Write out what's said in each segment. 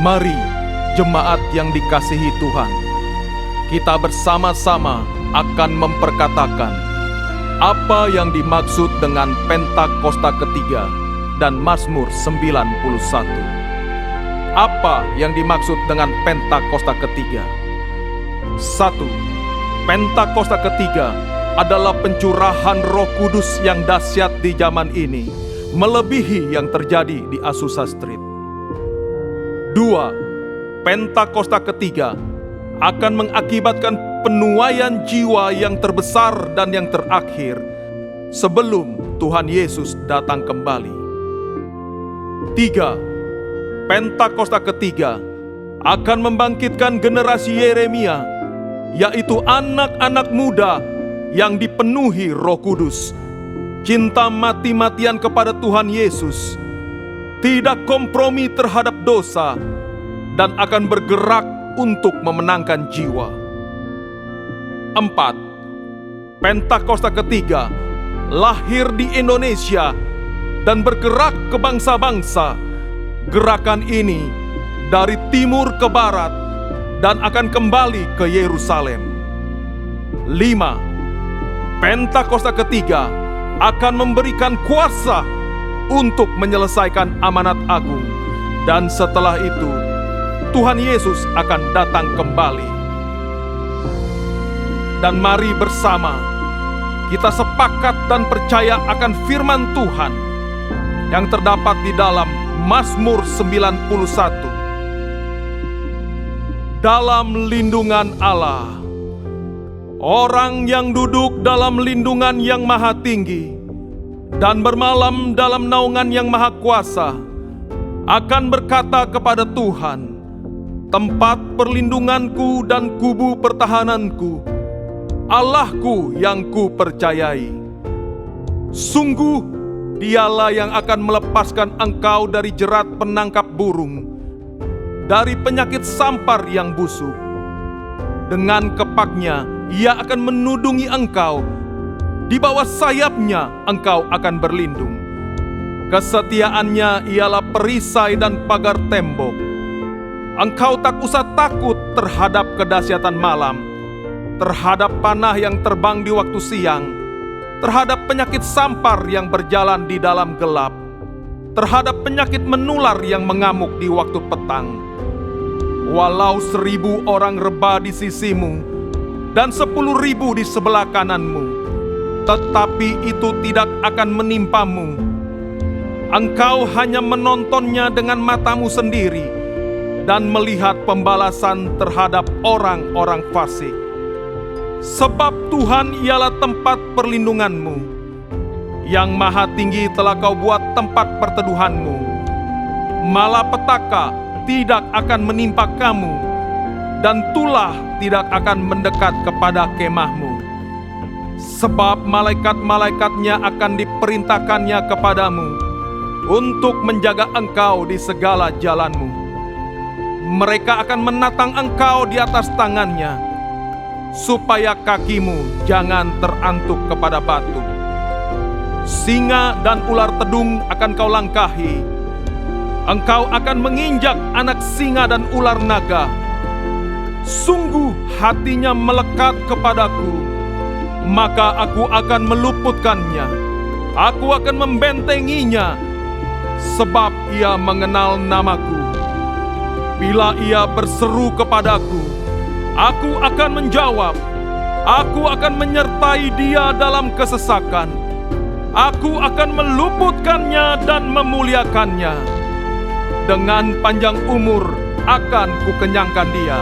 Mari, jemaat yang dikasihi Tuhan, kita bersama-sama akan memperkatakan apa yang dimaksud dengan Pentakosta ketiga dan Mazmur 91. Apa yang dimaksud dengan Pentakosta ketiga? 1. Pentakosta ketiga adalah pencurahan Roh Kudus yang dahsyat di zaman ini, melebihi yang terjadi di Azusa Street. 2. Pentakosta ketiga akan mengakibatkan penuaian jiwa yang terbesar dan yang terakhir sebelum Tuhan Yesus datang kembali. 3. Pentakosta ketiga akan membangkitkan generasi Yeremia, yaitu anak-anak muda yang dipenuhi Roh Kudus, cinta mati-matian kepada Tuhan Yesus, tidak kompromi terhadap dosa, dan akan bergerak untuk memenangkan jiwa. 4. Pentakosta ketiga lahir di Indonesia dan bergerak ke bangsa-bangsa. Gerakan ini dari timur ke barat dan akan kembali ke Yerusalem. 5. Pentakosta ketiga akan memberikan kuasa untuk menyelesaikan amanat agung, dan setelah itu Tuhan Yesus akan datang kembali. Dan mari bersama kita sepakat dan percaya akan firman Tuhan yang terdapat di dalam Mazmur 91. Dalam lindungan Allah, orang yang duduk dalam lindungan yang maha tinggi dan bermalam dalam naungan yang maha kuasa akan berkata kepada Tuhan, tempat perlindunganku dan kubu pertahananku, Allahku yang ku percayai. Sungguh Dialah yang akan melepaskan engkau dari jerat penangkap burung, dari penyakit sampar yang busuk. Dengan kepaknya Ia akan menudungi engkau, di bawah sayapnya engkau akan berlindung. Kesetiaannya ialah perisai dan pagar tembok. Engkau tak usah takut terhadap kedahsyatan malam, terhadap panah yang terbang di waktu siang, terhadap penyakit sampar yang berjalan di dalam gelap, terhadap penyakit menular yang mengamuk di waktu petang. Walau 1000 orang rebah di sisimu dan 10.000 di sebelah kananmu, tetapi itu tidak akan menimpamu. Engkau hanya menontonnya dengan matamu sendiri dan melihat pembalasan terhadap orang-orang fasik. Sebab Tuhan ialah tempat perlindunganmu, yang maha tinggi telah kau buat tempat perteduhanmu. Malapetaka tidak akan menimpa kamu, dan tulah tidak akan mendekat kepada kemahmu. Sebab malaikat-malaikatnya akan diperintahkannya kepadamu untuk menjaga engkau di segala jalanmu. Mereka akan menatang engkau di atas tangannya, supaya kakimu jangan terantuk kepada batu. Singa dan ular tedung akan kau langkahi. Engkau akan menginjak anak singa dan ular naga. Sungguh hatinya melekat kepadaku, maka aku akan meluputkannya. Aku akan membentenginya, sebab ia mengenal namaku. Bila ia berseru kepadaku, aku akan menjawab. Aku akan menyertai dia dalam kesesakan. Aku akan meluputkannya dan memuliakannya. Dengan panjang umur akan kukenyangkan dia,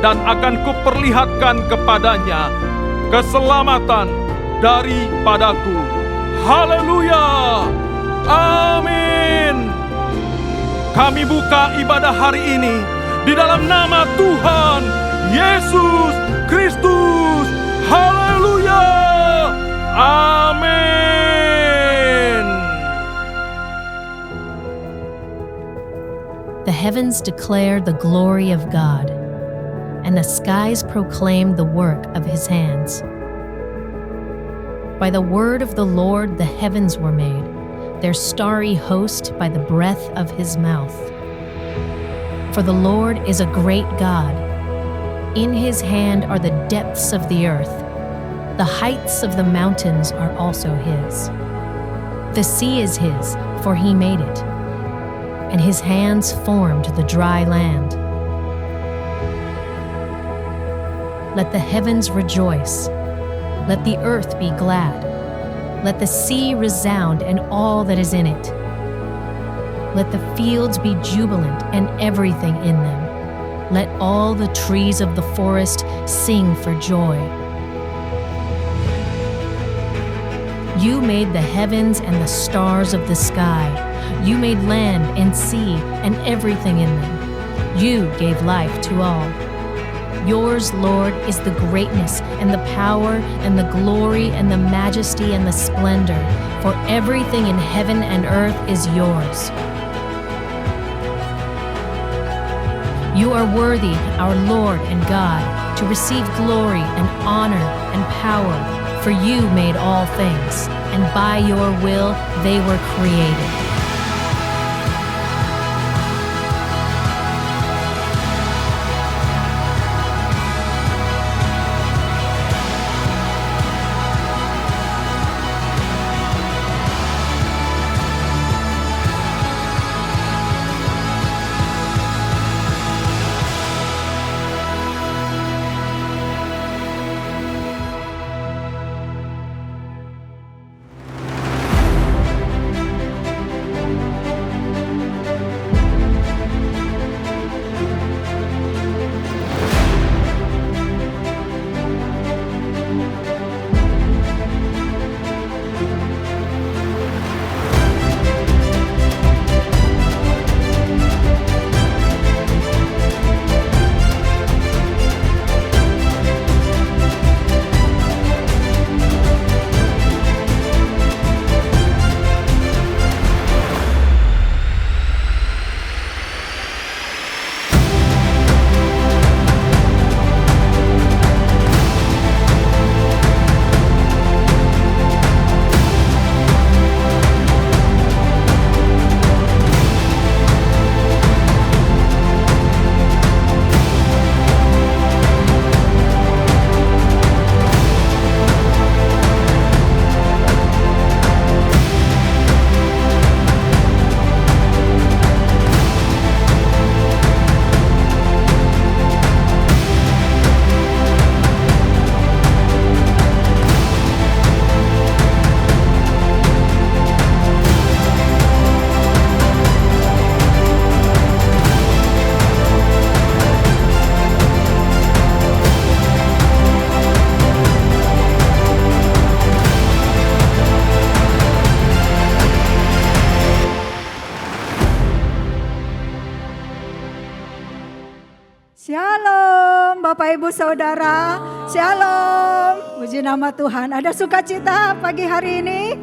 dan akan kuperlihatkan kepadanya keselamatan daripadaku. Haleluya! Amin. Kami buka ibadah hari ini di dalam nama Tuhan Yesus Kristus. Haleluya! Amin. The heavens declare the glory of God, and the skies proclaim the work of His hands. By the word of the Lord the heavens were made, their starry host by the breath of His mouth. For the Lord is a great God. In his hand are the depths of the earth. The heights of the mountains are also his. The sea is his, for he made it, and his hands formed the dry land. Let the heavens rejoice. Let the earth be glad. Let the sea resound and all that is in it. Let the fields be jubilant and everything in them. Let all the trees of the forest sing for joy. You made the heavens and the stars of the sky. You made land and sea and everything in them. You gave life to all. Yours, Lord, is the greatness and the power and the glory and the majesty and the splendor, for everything in heaven and earth is yours. You are worthy, our Lord and God, to receive glory and honor and power, for you made all things, and by your will they were created. Shalom Bapak Ibu Saudara, Shalom, puji nama Tuhan. Ada sukacita pagi hari ini?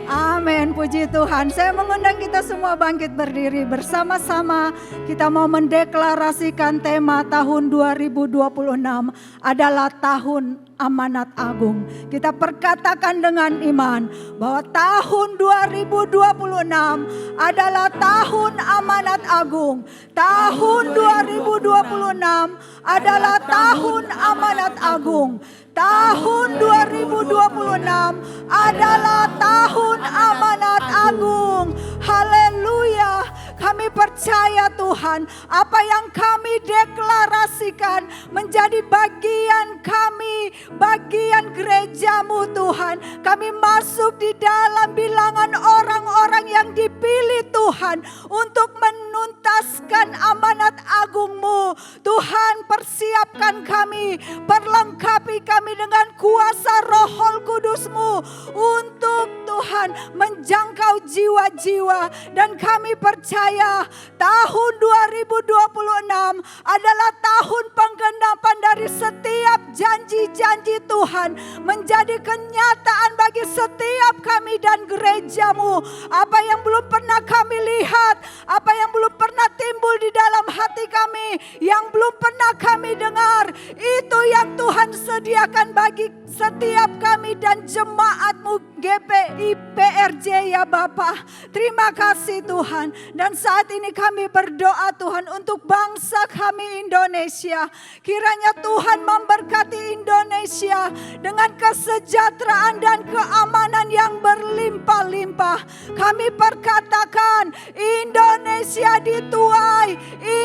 Amin, puji Tuhan. Saya mengundang kita semua bangkit berdiri bersama-sama. Kita mau mendeklarasikan tema tahun 2026 adalah tahun amanat agung. Kita perkatakan dengan iman bahwa tahun 2026 adalah tahun amanat agung. Tahun 2026 adalah tahun amanat agung. Tahun 2026 adalah tahun amanat agung. Haleluya. Kami percaya Tuhan, apa yang kami deklarasikan menjadi bagian kami, bagian gerejamu Tuhan. Kami masuk di dalam bilangan orang-orang yang dipilih Tuhan untuk menuntaskan amanat agungmu. Tuhan, persiapkan kami, perlengkapi kami dengan kuasa Roh Kudus-Mu untuk Tuhan menjangkau jiwa-jiwa. Dan kami percaya tahun 2026 adalah tahun penggenapan dari setiap janji-janji Tuhan menjadi kenyataan bagi setiap kami dan gerejamu. Apa yang belum pernah kami lihat, apa yang belum pernah timbul di dalam hati kami, yang belum pernah kami dengar, itu yang Tuhan sediakan bagi setiap kami dan jemaat-Mu GPI PRJ ya Bapa. Terima kasih Tuhan. Dan saat ini kami berdoa Tuhan untuk bangsa kami Indonesia. Kiranya Tuhan memberkati Indonesia dengan kesejahteraan dan keamanan yang berlimpah-limpah. Kami perkatakan Indonesia dituai,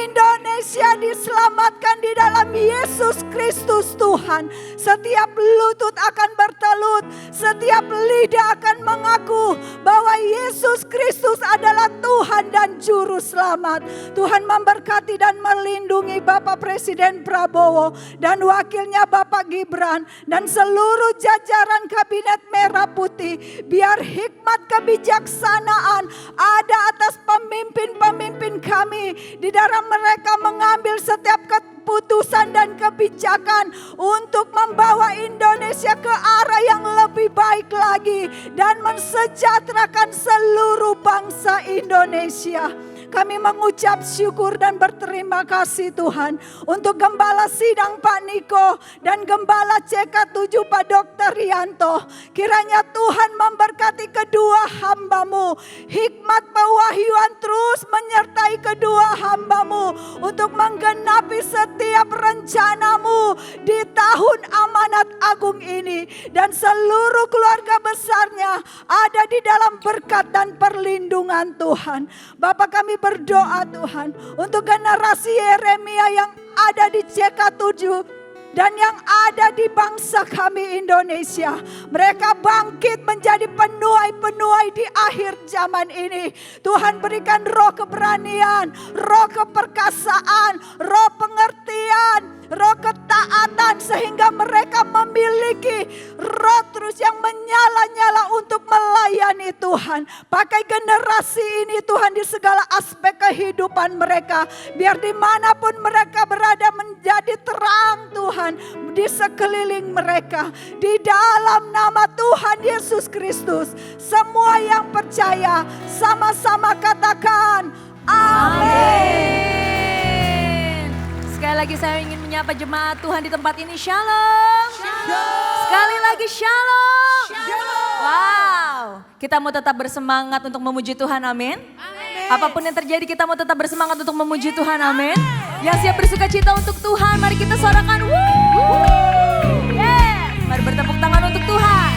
Indonesia diselamatkan di dalam Yesus Kristus Tuhan. Setiap lutut akan bertelut, setiap lidah akan mengaku bahwa Yesus Kristus adalah Tuhan dan Juru Selamat. Tuhan memberkati dan melindungi Bapak Presiden Prabowo dan wakilnya Bapak Gibran dan seluruh jajaran Kabinet Merah Putih. Biar hikmat kebijaksanaan ada atas pemimpin-pemimpin kami, di dalam mereka mengambil setiap keputusan dan kebijakan untuk membawa Indonesia ke arah yang lebih baik lagi dan mensejahterakan seluruh bangsa Indonesia. Kami mengucap syukur dan berterima kasih Tuhan untuk Gembala Sidang Pak Niko dan Gembala CK7 Pak Dr. Rianto. Kiranya Tuhan memberkati kedua hamba-Mu. Hikmat pewahyuan terus menyertai kedua hamba-Mu untuk menggenapi setiap rencana-Mu di tahun amanat agung ini. Dan seluruh keluarga besarnya ada di dalam berkat dan perlindungan Tuhan. Bapak, kami berdoa Tuhan untuk generasi Yeremia yang ada di CK7 dan yang ada di bangsa kami Indonesia. Mereka bangkit menjadi penuai-penuai di akhir zaman ini. Tuhan berikan roh keberanian, roh keperkasaan, roh pengertian, roh ketaatan sehingga mereka memiliki roh terus yang menyala-nyala untuk melayani Tuhan. Pakai generasi ini Tuhan di segala aspek kehidupan mereka. Biar dimanapun mereka berada menjadi terang Tuhan di sekeliling mereka. Di dalam nama Tuhan Yesus Kristus. Semua yang percaya sama-sama katakan amin. Sekali lagi saya ingin menyapa jemaat Tuhan di tempat ini. Shalom. Sekali lagi shalom. Wow. Kita mau tetap bersemangat untuk memuji Tuhan, amin. Apapun yang terjadi kita mau tetap bersemangat untuk memuji Tuhan, amin. Yang siap bersuka cita untuk Tuhan, mari kita sorakan. Yes. Mari bertepuk tangan untuk Tuhan.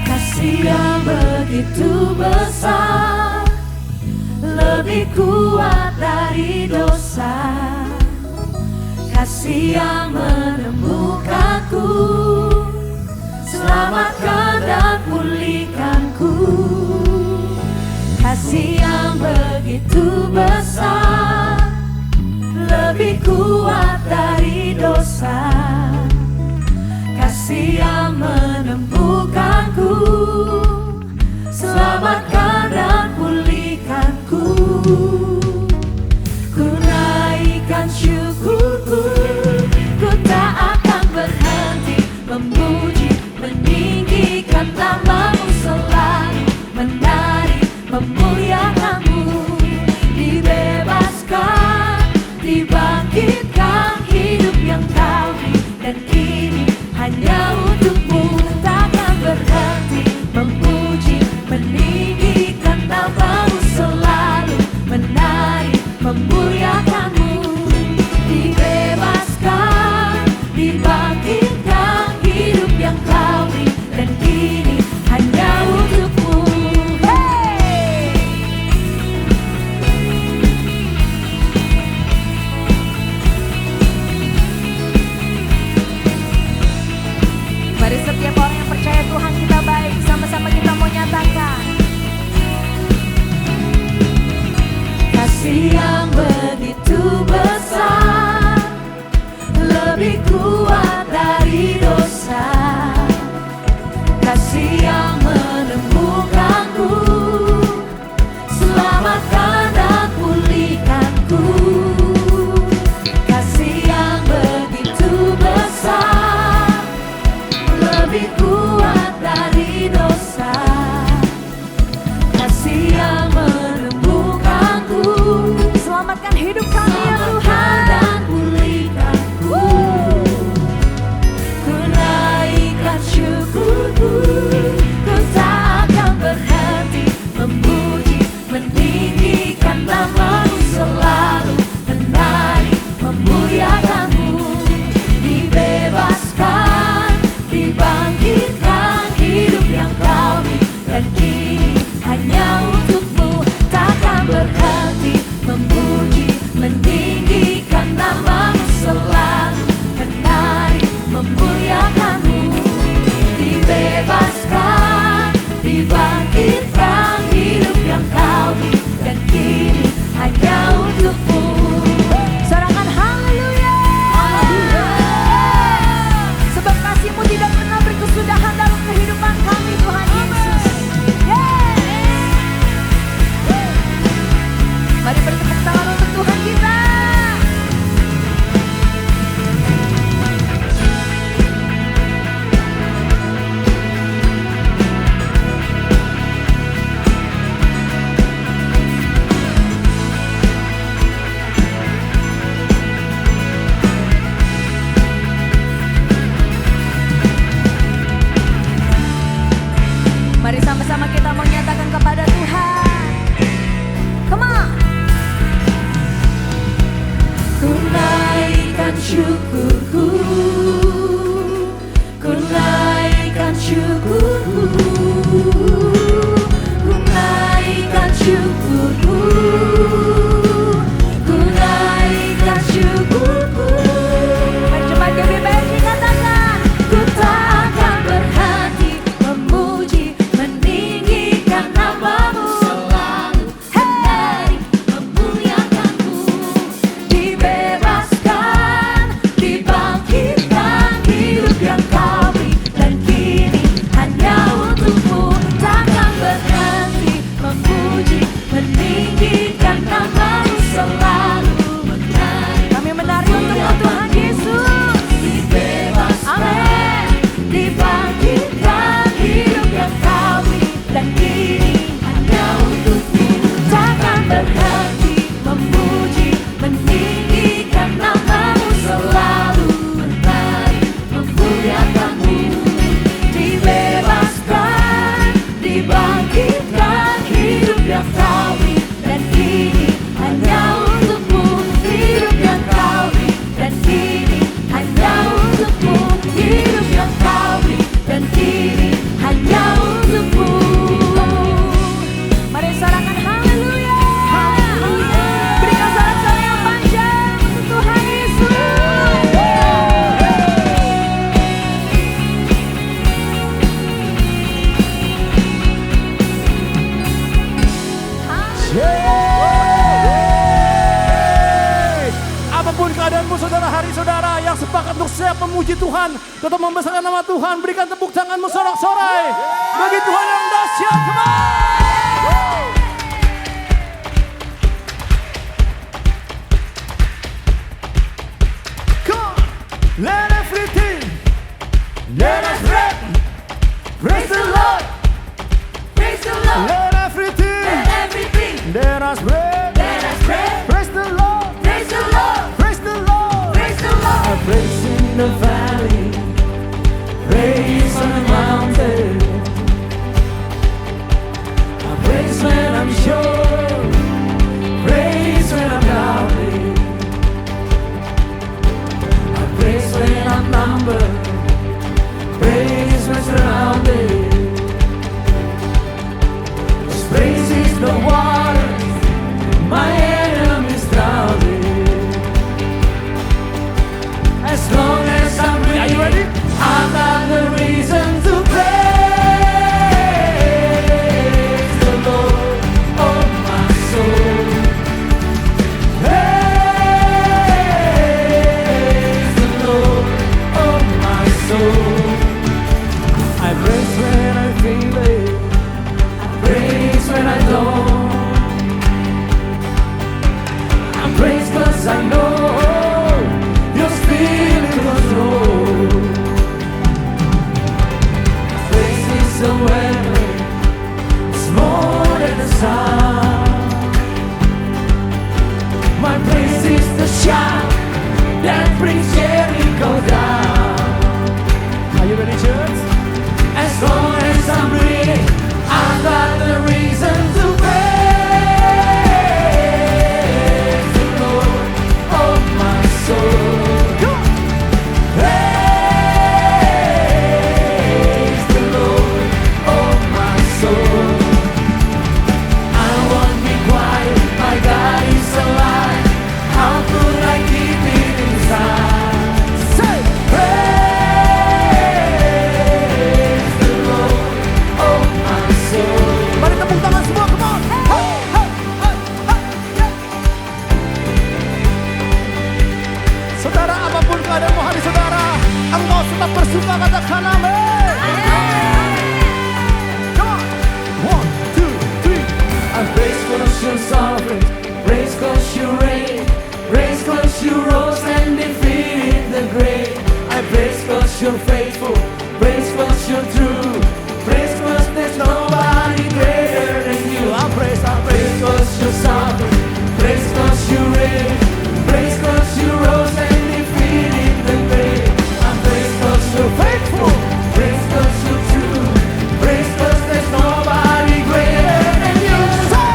Kasih yang begitu besar, lebih kuat dari dosa. Kasih yang menemukanku, selamatkan dan pulihkanku. Kasih yang begitu besar, lebih kuat dari dosa. Kasih yang menemukanku, selamatkan dan pulihkanku. Ku naikkan syukurku, ku tak akan berhenti memuji, meninggikan nama-Mu selalu, menari, memuliakan-Mu. Dibebaskan, dibangkitkan hidup yang Kau beri, dan kini hanya untuk-Mu. Takkan berhenti memuji, meninggikan nama-Mu selalu, menari, memuliakan-Mu. Dibebaskan, dibangkitkan hidup yang Kau beri, dan kini hanya untuk-Mu. Hey! syukurku, ku naikkan syukurku, ku naikkan syukurku, ku naikkan syukurku. Cepat GBPRJ katakan. Ku tak akan berhenti memuji, meninggikan namamu, selalu menari, memuliakanmu. Dibebaskan, dibangkitkan, hidup yang kau beri, dan kini hanya untukmu. Takkan berhenti memuji, meninggikan namamu, selalu menari. Kami menari untuk Tuhan Yesus. Amin. Dibangkitkan, hidup yang kau beri, dan kini hanya untukmu. Takkan berhenti memuji, meninggikan namamu, selalu menari, memuliakanmu. Dibebaskan, dibangkitkan, hidup yang kau beri, dan kini hanya untukmu. Hidup yang kau beri, dan kini hanya untukmu. Hidup yang kau beri, dan kini hanya untukmu. Mari sorakan haleluya. Berikan sorak-sorai yang panjang untuk Tuhan Yesus. Apapun keadaanmu saudara, hari saudara yang sepakat untuk siap memuji Tuhan, tetap membesarkan nama Tuhan, berikan tepuk tanganmu sorak-sorai bagi Tuhan yang dahsyat. Come on! Come on! Let everything, let us rap, praise the Lord. Praise the Lord. Let everything, Let everything, let us rap, let us pray. praise the Lord, Praise the Lord. praise the Lord. Praise the Lord. I praise in the valley, praise on the mountain. I praise when I'm sure, praise when I'm doubting. I praise when I'm numbered, praise when surrounded. This praise is the water my enemies drowning. As long as I'm breathing, are you ready? I've got the reason to praise the Lord, oh my soul. Praise the Lord, oh my soul. I praise when I feel it, I praise when I don't. I praise 'cause I know you're still in control. Praise is a weapon, it's more than a sound. My praise is the shout that brings Jericho down. Are you ready, church? As long as I'm breathing, I've got the reason to praise the Lord, oh my soul. Come on. Praise the Lord, oh my soul. I won't be quiet, my God is alive. How could I keep it inside? Say, praise the Lord, oh my soul. Mari tepuk tangan semua, come on. Hey, hey, hey, hey, yeah. Saudara, apapun keadaanmu hari saudara, engkau tetap bersuka, katakan amin. Come on. 1, 2, 3. I praise 'cause you're sovereign, praise 'cause you reign, praise 'cause you rose and defeated the grave. I praise 'cause you're faithful, praise 'cause you're true, praise 'cause there's nobody greater than you. I praise 'cause you're sovereign, praise 'cause you reign, praise 'cause you rose and defeated the grave. I praise 'cause you're faithful, praise 'cause you're true, praise 'cause there's nobody greater than you. Say,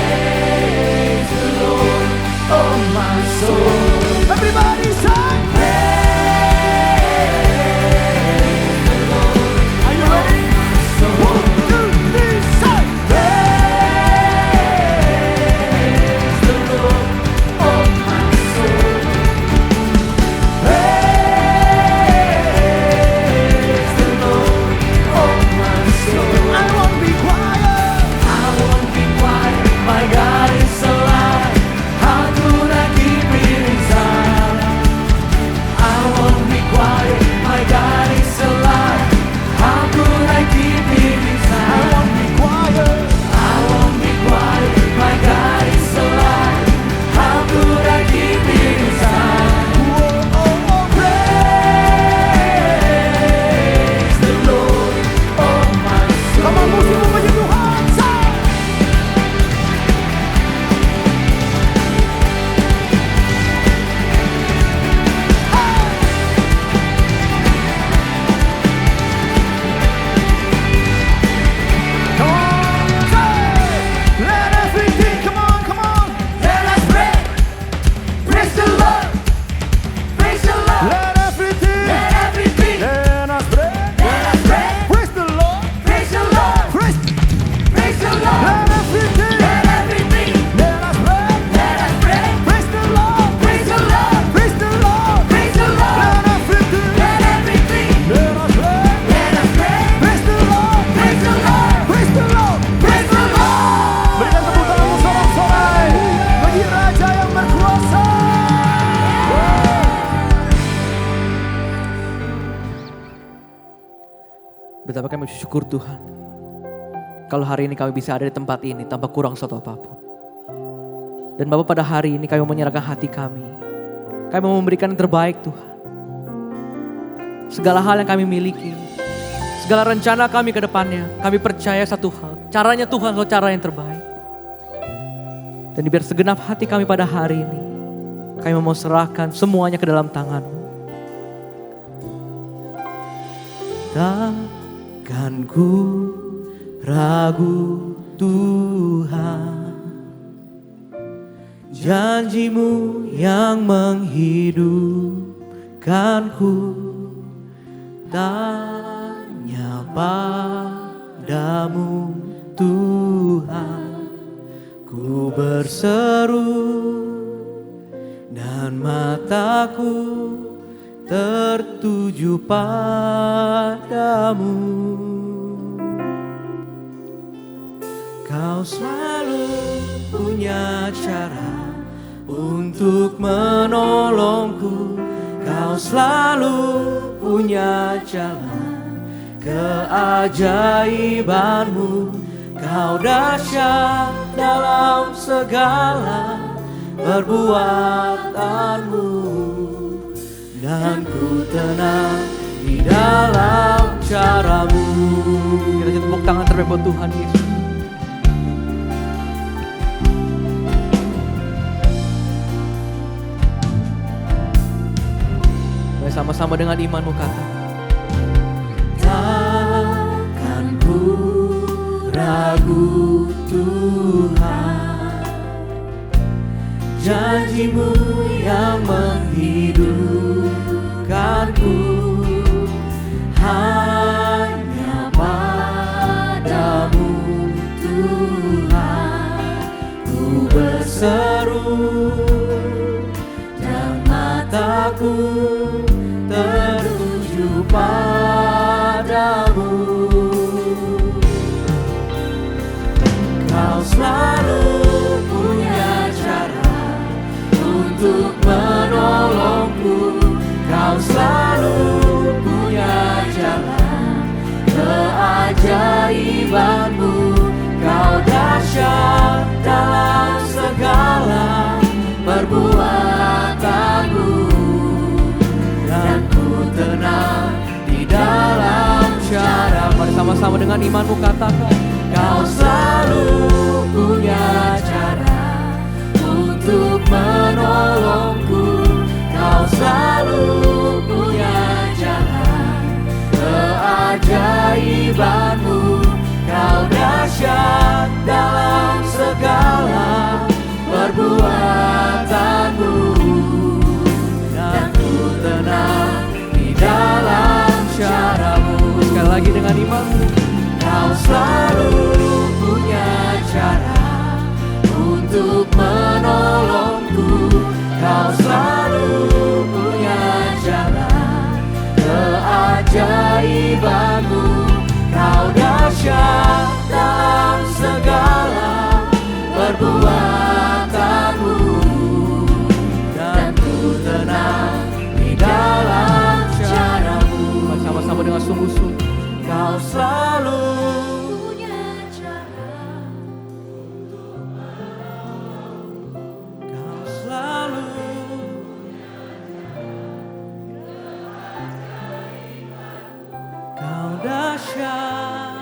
praise the Lord, oh my soul. Everybody say, praise the Lord. Are you ready? So 1, 2, 3, say, praise the Lord, oh my soul. Praise the Lord, oh my soul. I won't be quiet. I won't be quiet. My God is alive. How could I keep it inside? I won't be quiet. My God is alive. How could I keep it inside? I won't be quiet. I won't be quiet. My God is alive. How could I keep it inside? Oh, oh, oh, praise the Lord, oh my soul. Come on, musik memuji Tuhan, say. Come on, say. Let everything, come on, come on. Let us pray. Praise the Lord. Praise the Lord. Let everything. Let everything. Let us pray. Let us pray. Praise the Lord. Praise the Lord. Praise the Lord. Let everything. Let everything. Let us pray. Let us pray. Praise the Lord. Praise the Lord. Praise the Lord. Praise the Lord. Let everything. Let everything. Let us pray. Let us pray. Praise the Lord. Praise the Lord. Praise the Lord. Praise the Lord. Berikan tepuk tanganmu sorak-sorai bagi Raja yang berkuasa. Betapa kami bersyukur Tuhan, kalau hari ini kami bisa ada di tempat ini tanpa kurang suatu apapun. Dan Bapa, pada hari ini kami menyerahkan hati kami. Kami mau memberikan yang terbaik Tuhan. Segala hal yang kami miliki, segala rencana kami ke depannya, kami percaya satu hal, caranya Tuhan adalah cara yang terbaik. Dan biar segenap hati kami pada hari ini, kami mau serahkan semuanya ke dalam tangan-Mu. Takkan ku ragu Tuhan, janji-Mu yang menghidupkanku. Tanya padamu Tuhan, ku berseru dan mataku tertuju padamu. Kau selalu punya cara untuk menolongku. Kau selalu punya jalan keajaiban-Mu. Kau dahsyat dalam segala perbuatan-Mu, dan ku tenang di dalam cara-Mu. Kita tepuk tangan terbaik buat Tuhan Yesus. Sama-sama dengan imanmu kata, takkan ku ragu Tuhan, janji-Mu yang menghidupkanku. Hanya padamu Tuhan ku berseru, dan mataku tertuju padamu. Kau selalu punya cara untuk menolongku. Kau selalu punya jalan keajaiban-Mu. Kau dahsyat dalam segala perbuatan-Mu, dan ku tenang di dalam cara. Mari sama-sama dengan imanmu katakan, Kau selalu punya cara untuk menolongku. Kau selalu punya jalan keajaiban-Mu. Kau dahsyat dalam segala perbuatan. selalu punya cara untuk menolongku. Kau selalu punya jalan keajaibanmu. Kau dahsyat dalam segala perbuatanmu, dan ku tenang di dalam caramu. Sama-sama dengan sungguh-sungguh. Kau selalu punya cara. Kau selalu Kau dahsyat.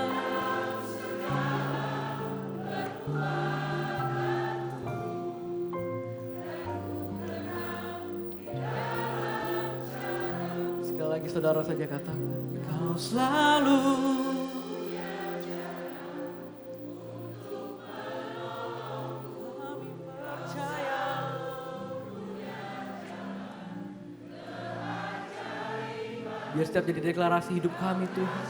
Sekali lagi saudara saja katakan. Kau selalu kami percaya. Biar setiap jadi deklarasi hidup kami Tuhan.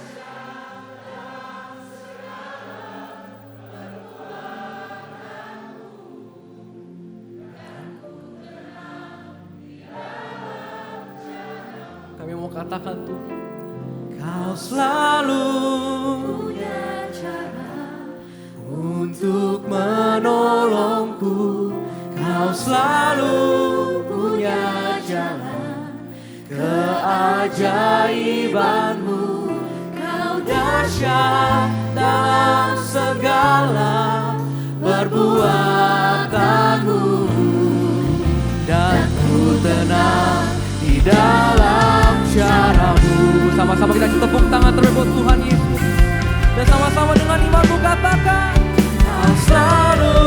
Kami mau katakan Tuhan. Kau selalu Punya cara untuk menolongku. Kau selalu punya jalan keajaibanmu. Kau dahsyat dalam segala perbuatanmu, dan ku tenang di dalam caramu. Sama-sama kita tepuk tangan terlebih buat Tuhan Yesus. Dan sama-sama dengan imanmu katakan. Kau selalu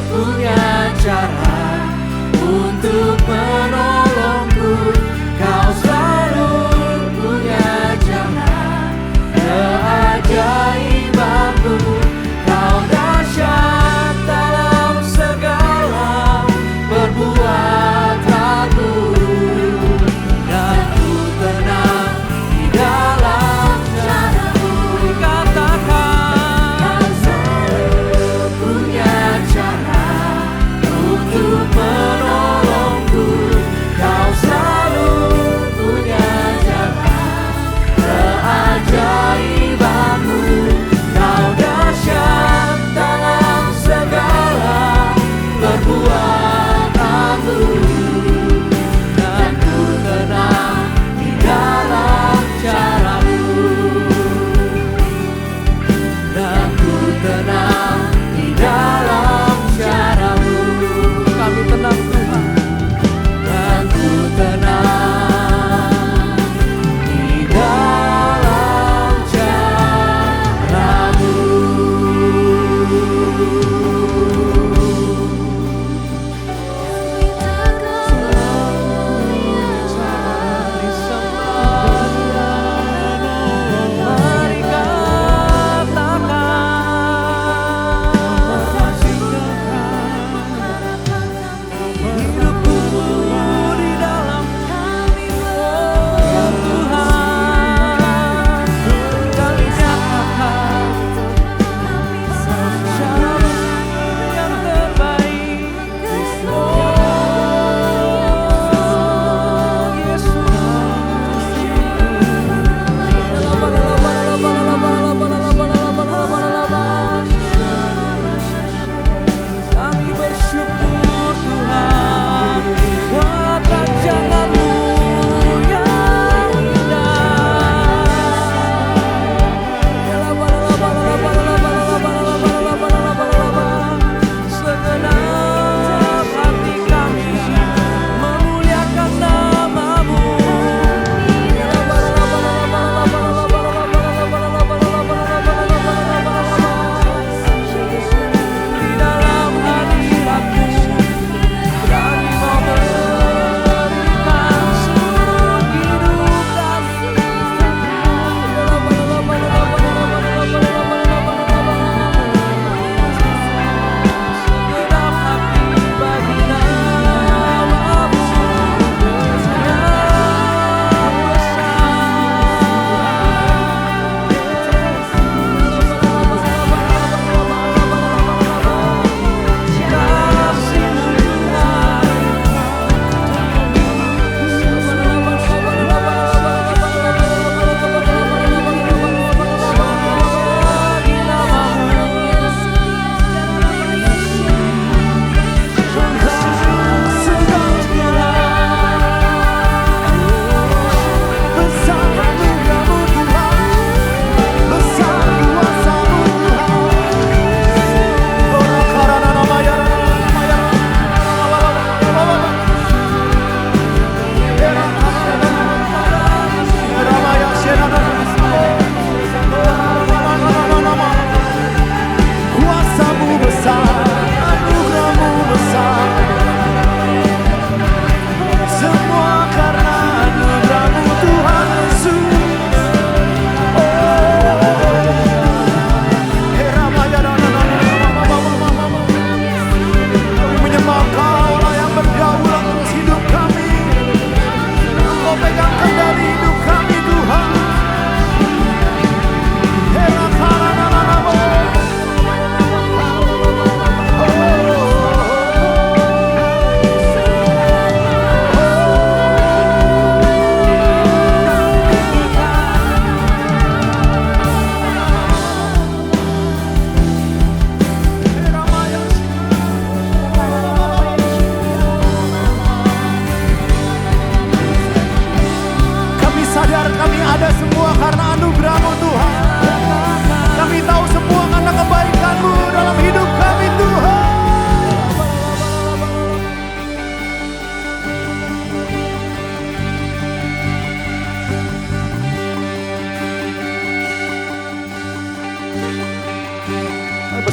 punya cara untuk menolongku. Kau selalu punya jalan keajaibanmu. Kau dahsyat dalam segala perbuatanmu, dan ku tenang di dalam caramu. Katakan, kau selalu punya cara untuk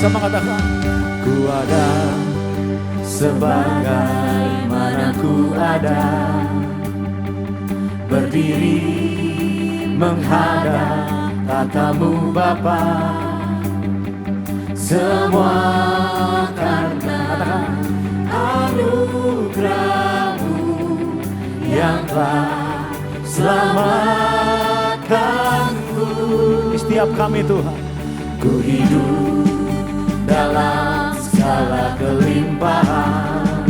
Sama-sama katakan, ku ada sebagaimana ku ada, berdiri menghadap tatamu Bapa, semua karena anugerah-Mu yang telah selamatkanku. Di setiap kami Tuhan, ku hidup dalam segala kelimpahan,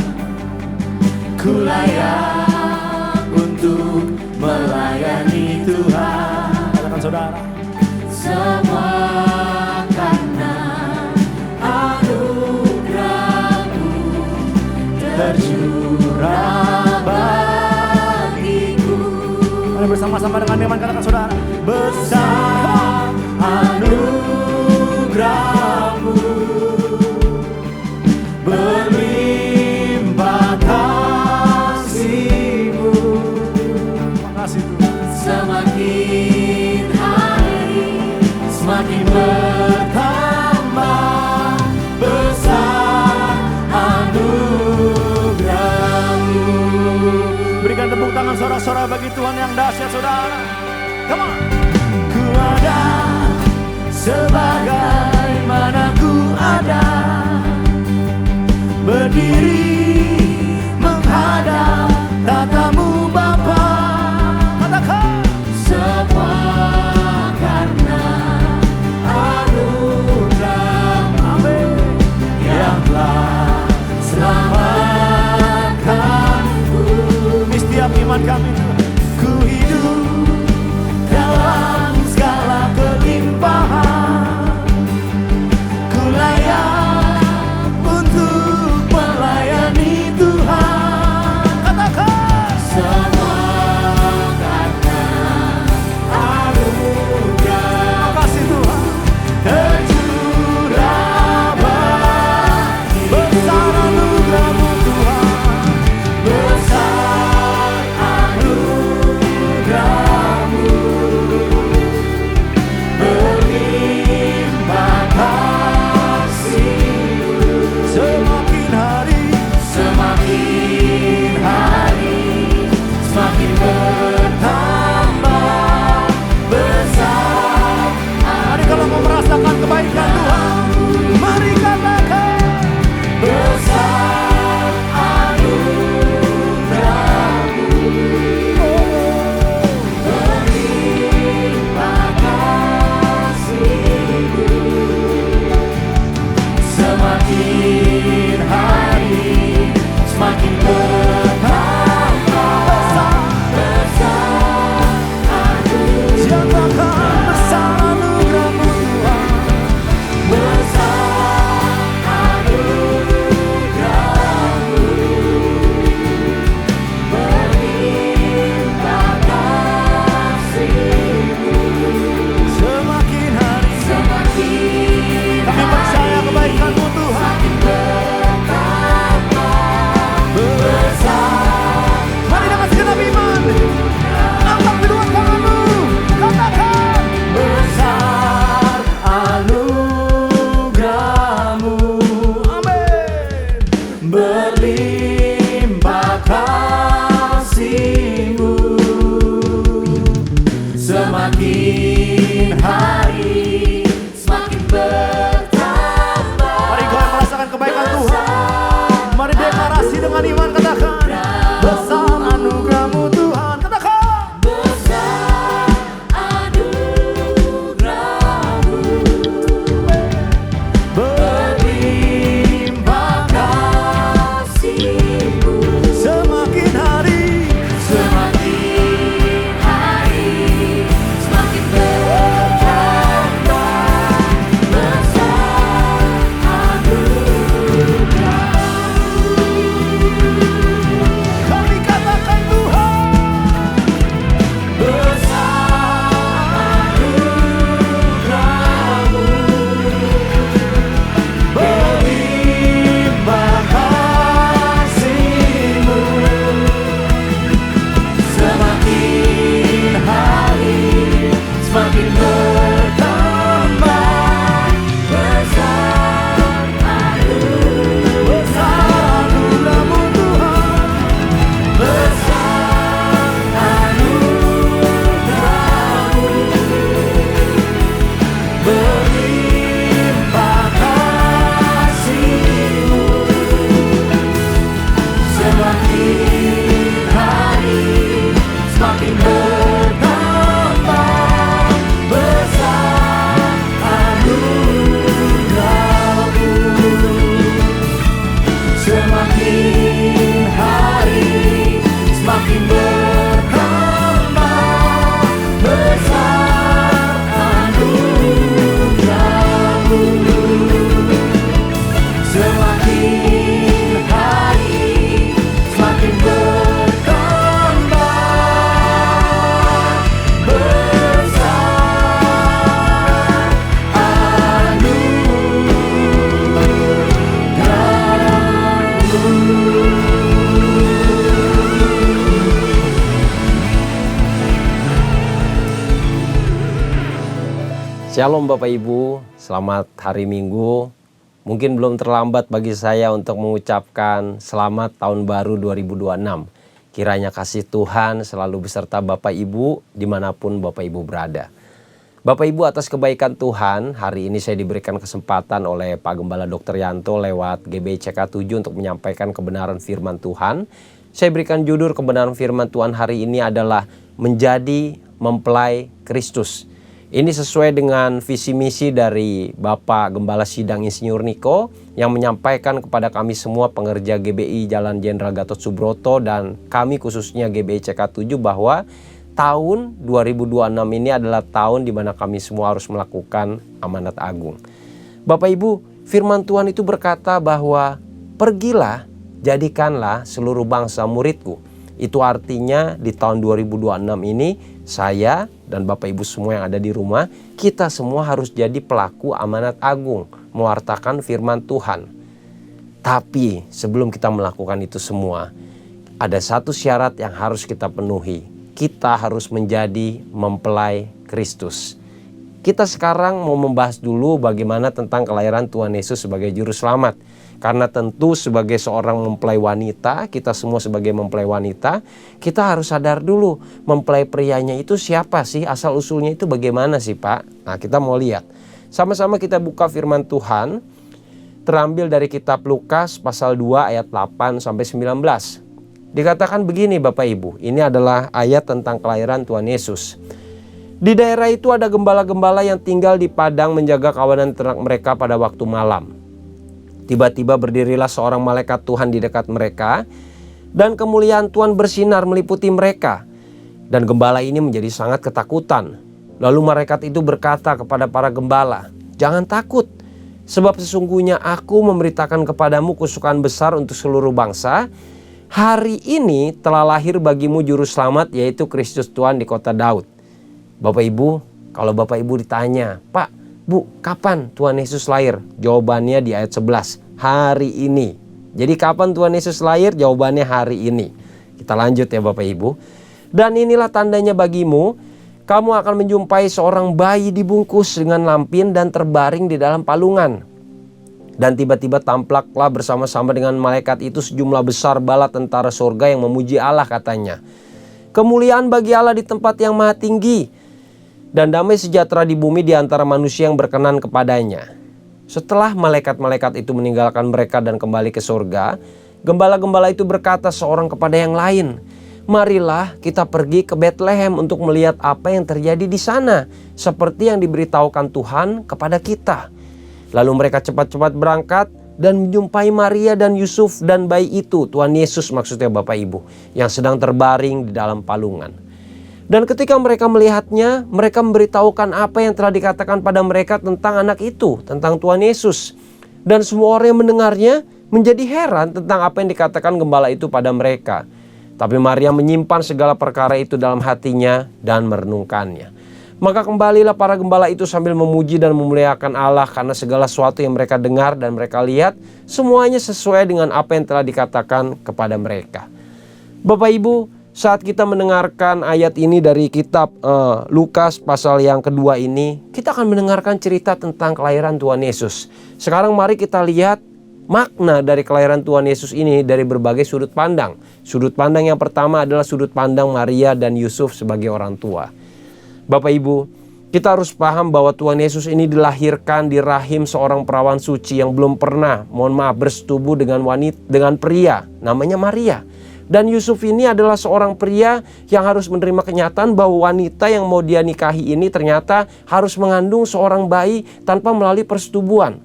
ku layak untuk melayani Tuhan. Katakan saudara, semua karena anugerah-Mu tercurah bagiku. Mari bersama-sama dengan iman katakan saudara, besar anugerah-Mu, berlimpah kasih-Mu. Makasih Tuhan. Semakin hari semakin bertambah besar anugerah-Mu. Berikan tepuk tangan sorak-sorak bagi Tuhan yang dahsyat saudara. Come on. Ku ada sebagaimana ku ada, berdiri menghadap tatamu Bapa. Katakan, semua karena anugerah-Mu yang telah selamatkanku. Di setiap iman kami Tuhan, ku hidup dalam segala kelimpahan, ku layak untuk melayani Tuhan. Katakan, semua karena anugerah. Kasih Tuhan tercurah bagi. Besar anugerah-Mu Tuhan, besar anugerah-Mu. Shalom Bapak Ibu, selamat hari Minggu. Mungkin belum terlambat bagi saya untuk mengucapkan selamat tahun baru 2026. Kiranya kasih Tuhan selalu beserta Bapak Ibu dimanapun Bapak Ibu berada. Bapak Ibu, atas kebaikan Tuhan, hari ini saya diberikan kesempatan oleh Pak Gembala Dr. Yanto lewat GBCK 7 untuk menyampaikan kebenaran firman Tuhan. Saya berikan judul kebenaran firman Tuhan hari ini adalah menjadi mempelai Kristus. Ini sesuai dengan visi misi dari Bapak Gembala Sidang Insinyur Niko yang menyampaikan kepada kami semua pengerja GBI Jalan Jenderal Gatot Subroto dan kami khususnya GBI CK7 bahwa tahun 2026 ini adalah tahun di mana kami semua harus melakukan amanat agung. Bapak Ibu, firman Tuhan itu berkata bahwa pergilah, jadikanlah seluruh bangsa muridku. Itu artinya di tahun 2026 ini saya dan Bapak Ibu semua yang ada di rumah, kita semua harus jadi pelaku amanat agung, mewartakan firman Tuhan. Tapi sebelum kita melakukan itu semua, ada satu syarat yang harus kita penuhi. Kita harus menjadi mempelai Kristus. Kita sekarang mau membahas dulu bagaimana tentang kelahiran Tuhan Yesus sebagai juru selamat. Karena tentu sebagai seorang mempelai wanita, kita semua sebagai mempelai wanita, kita harus sadar dulu mempelai prianya itu siapa sih, asal usulnya itu bagaimana sih Pak? Nah, kita mau lihat. Sama-sama kita buka firman Tuhan, terambil dari kitab Lukas pasal 2 ayat 8 sampai 19. Dikatakan begini Bapak Ibu, ini adalah ayat tentang kelahiran Tuhan Yesus. Di daerah itu ada gembala-gembala yang tinggal di padang menjaga kawanan ternak mereka pada waktu malam. Tiba-tiba berdirilah seorang malaikat Tuhan di dekat mereka dan kemuliaan Tuhan bersinar meliputi mereka. Dan gembala ini menjadi sangat ketakutan. Lalu malaikat itu berkata kepada para gembala, "Jangan takut, sebab sesungguhnya aku memberitakan kepadamu kesukaan besar untuk seluruh bangsa. Hari ini telah lahir bagimu juru selamat, yaitu Kristus Tuhan di kota Daud." Bapak Ibu, kalau Bapak Ibu ditanya, "Pak, Bu, kapan Tuhan Yesus lahir?" Jawabannya di ayat 11, hari ini. Jadi kapan Tuhan Yesus lahir? Jawabannya hari ini. Kita lanjut ya Bapak Ibu. "Dan inilah tandanya bagimu, kamu akan menjumpai seorang bayi dibungkus dengan lampin dan terbaring di dalam palungan. Dan tiba-tiba tamplaklah bersama-sama dengan malaikat itu sejumlah besar bala tentara surga yang memuji Allah," katanya. "Kemuliaan bagi Allah di tempat yang maha tinggi, dan damai sejahtera di bumi di antara manusia yang berkenan kepadanya." Setelah malaikat-malaikat itu meninggalkan mereka dan kembali ke surga, gembala-gembala itu berkata seorang kepada yang lain, "Marilah kita pergi ke Betlehem untuk melihat apa yang terjadi di sana, seperti yang diberitahukan Tuhan kepada kita." Lalu mereka cepat-cepat berangkat dan menjumpai Maria dan Yusuf dan bayi itu, Tuhan Yesus maksudnya Bapak Ibu, yang sedang terbaring di dalam palungan. Dan ketika mereka melihatnya, mereka memberitahukan apa yang telah dikatakan pada mereka tentang anak itu, tentang Tuhan Yesus. Dan semua orang yang mendengarnya menjadi heran tentang apa yang dikatakan gembala itu pada mereka. Tapi Maria menyimpan segala perkara itu dalam hatinya dan merenungkannya. Maka kembalilah para gembala itu sambil memuji dan memuliakan Allah karena segala sesuatu yang mereka dengar dan mereka lihat, semuanya sesuai dengan apa yang telah dikatakan kepada mereka. Bapak Ibu, saat kita mendengarkan ayat ini dari kitab Lukas pasal yang kedua ini, kita akan mendengarkan cerita tentang kelahiran Tuhan Yesus. Sekarang mari kita lihat makna dari kelahiran Tuhan Yesus ini dari berbagai sudut pandang. Sudut pandang yang pertama adalah sudut pandang Maria dan Yusuf sebagai orang tua. Bapak Ibu, kita harus paham bahwa Tuhan Yesus ini dilahirkan di rahim seorang perawan suci yang belum pernah, bersetubuh dengan pria, namanya Maria. Dan Yusuf ini adalah seorang pria yang harus menerima kenyataan bahwa wanita yang mau dia nikahi ini ternyata harus mengandung seorang bayi tanpa melalui persetubuhan.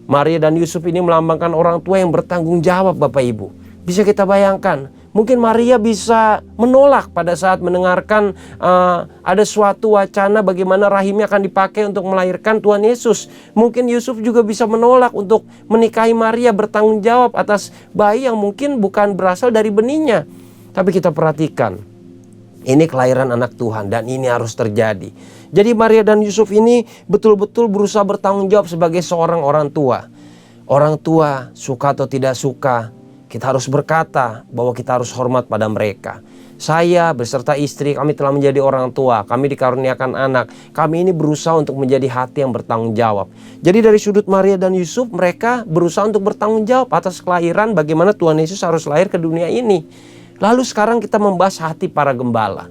Maria dan Yusuf ini melambangkan orang tua yang bertanggung jawab Bapak Ibu. Bisa kita bayangkan, mungkin Maria bisa menolak pada saat mendengarkan ada suatu wacana bagaimana rahimnya akan dipakai untuk melahirkan Tuhan Yesus. Mungkin Yusuf juga bisa menolak untuk menikahi Maria, bertanggung jawab atas bayi yang mungkin bukan berasal dari benihnya. Tapi kita perhatikan, ini kelahiran anak Tuhan dan ini harus terjadi. Jadi Maria dan Yusuf ini betul-betul berusaha bertanggung jawab sebagai seorang orang tua. Orang tua suka atau tidak suka, kita harus berkata bahwa kita harus hormat pada mereka. Saya beserta istri kami telah menjadi orang tua, kami dikaruniakan anak. Kami ini berusaha untuk menjadi hati yang bertanggung jawab. Jadi dari sudut Maria dan Yusuf, mereka berusaha untuk bertanggung jawab atas kelahiran, bagaimana Tuhan Yesus harus lahir ke dunia ini. Lalu sekarang kita membahas hati para gembala.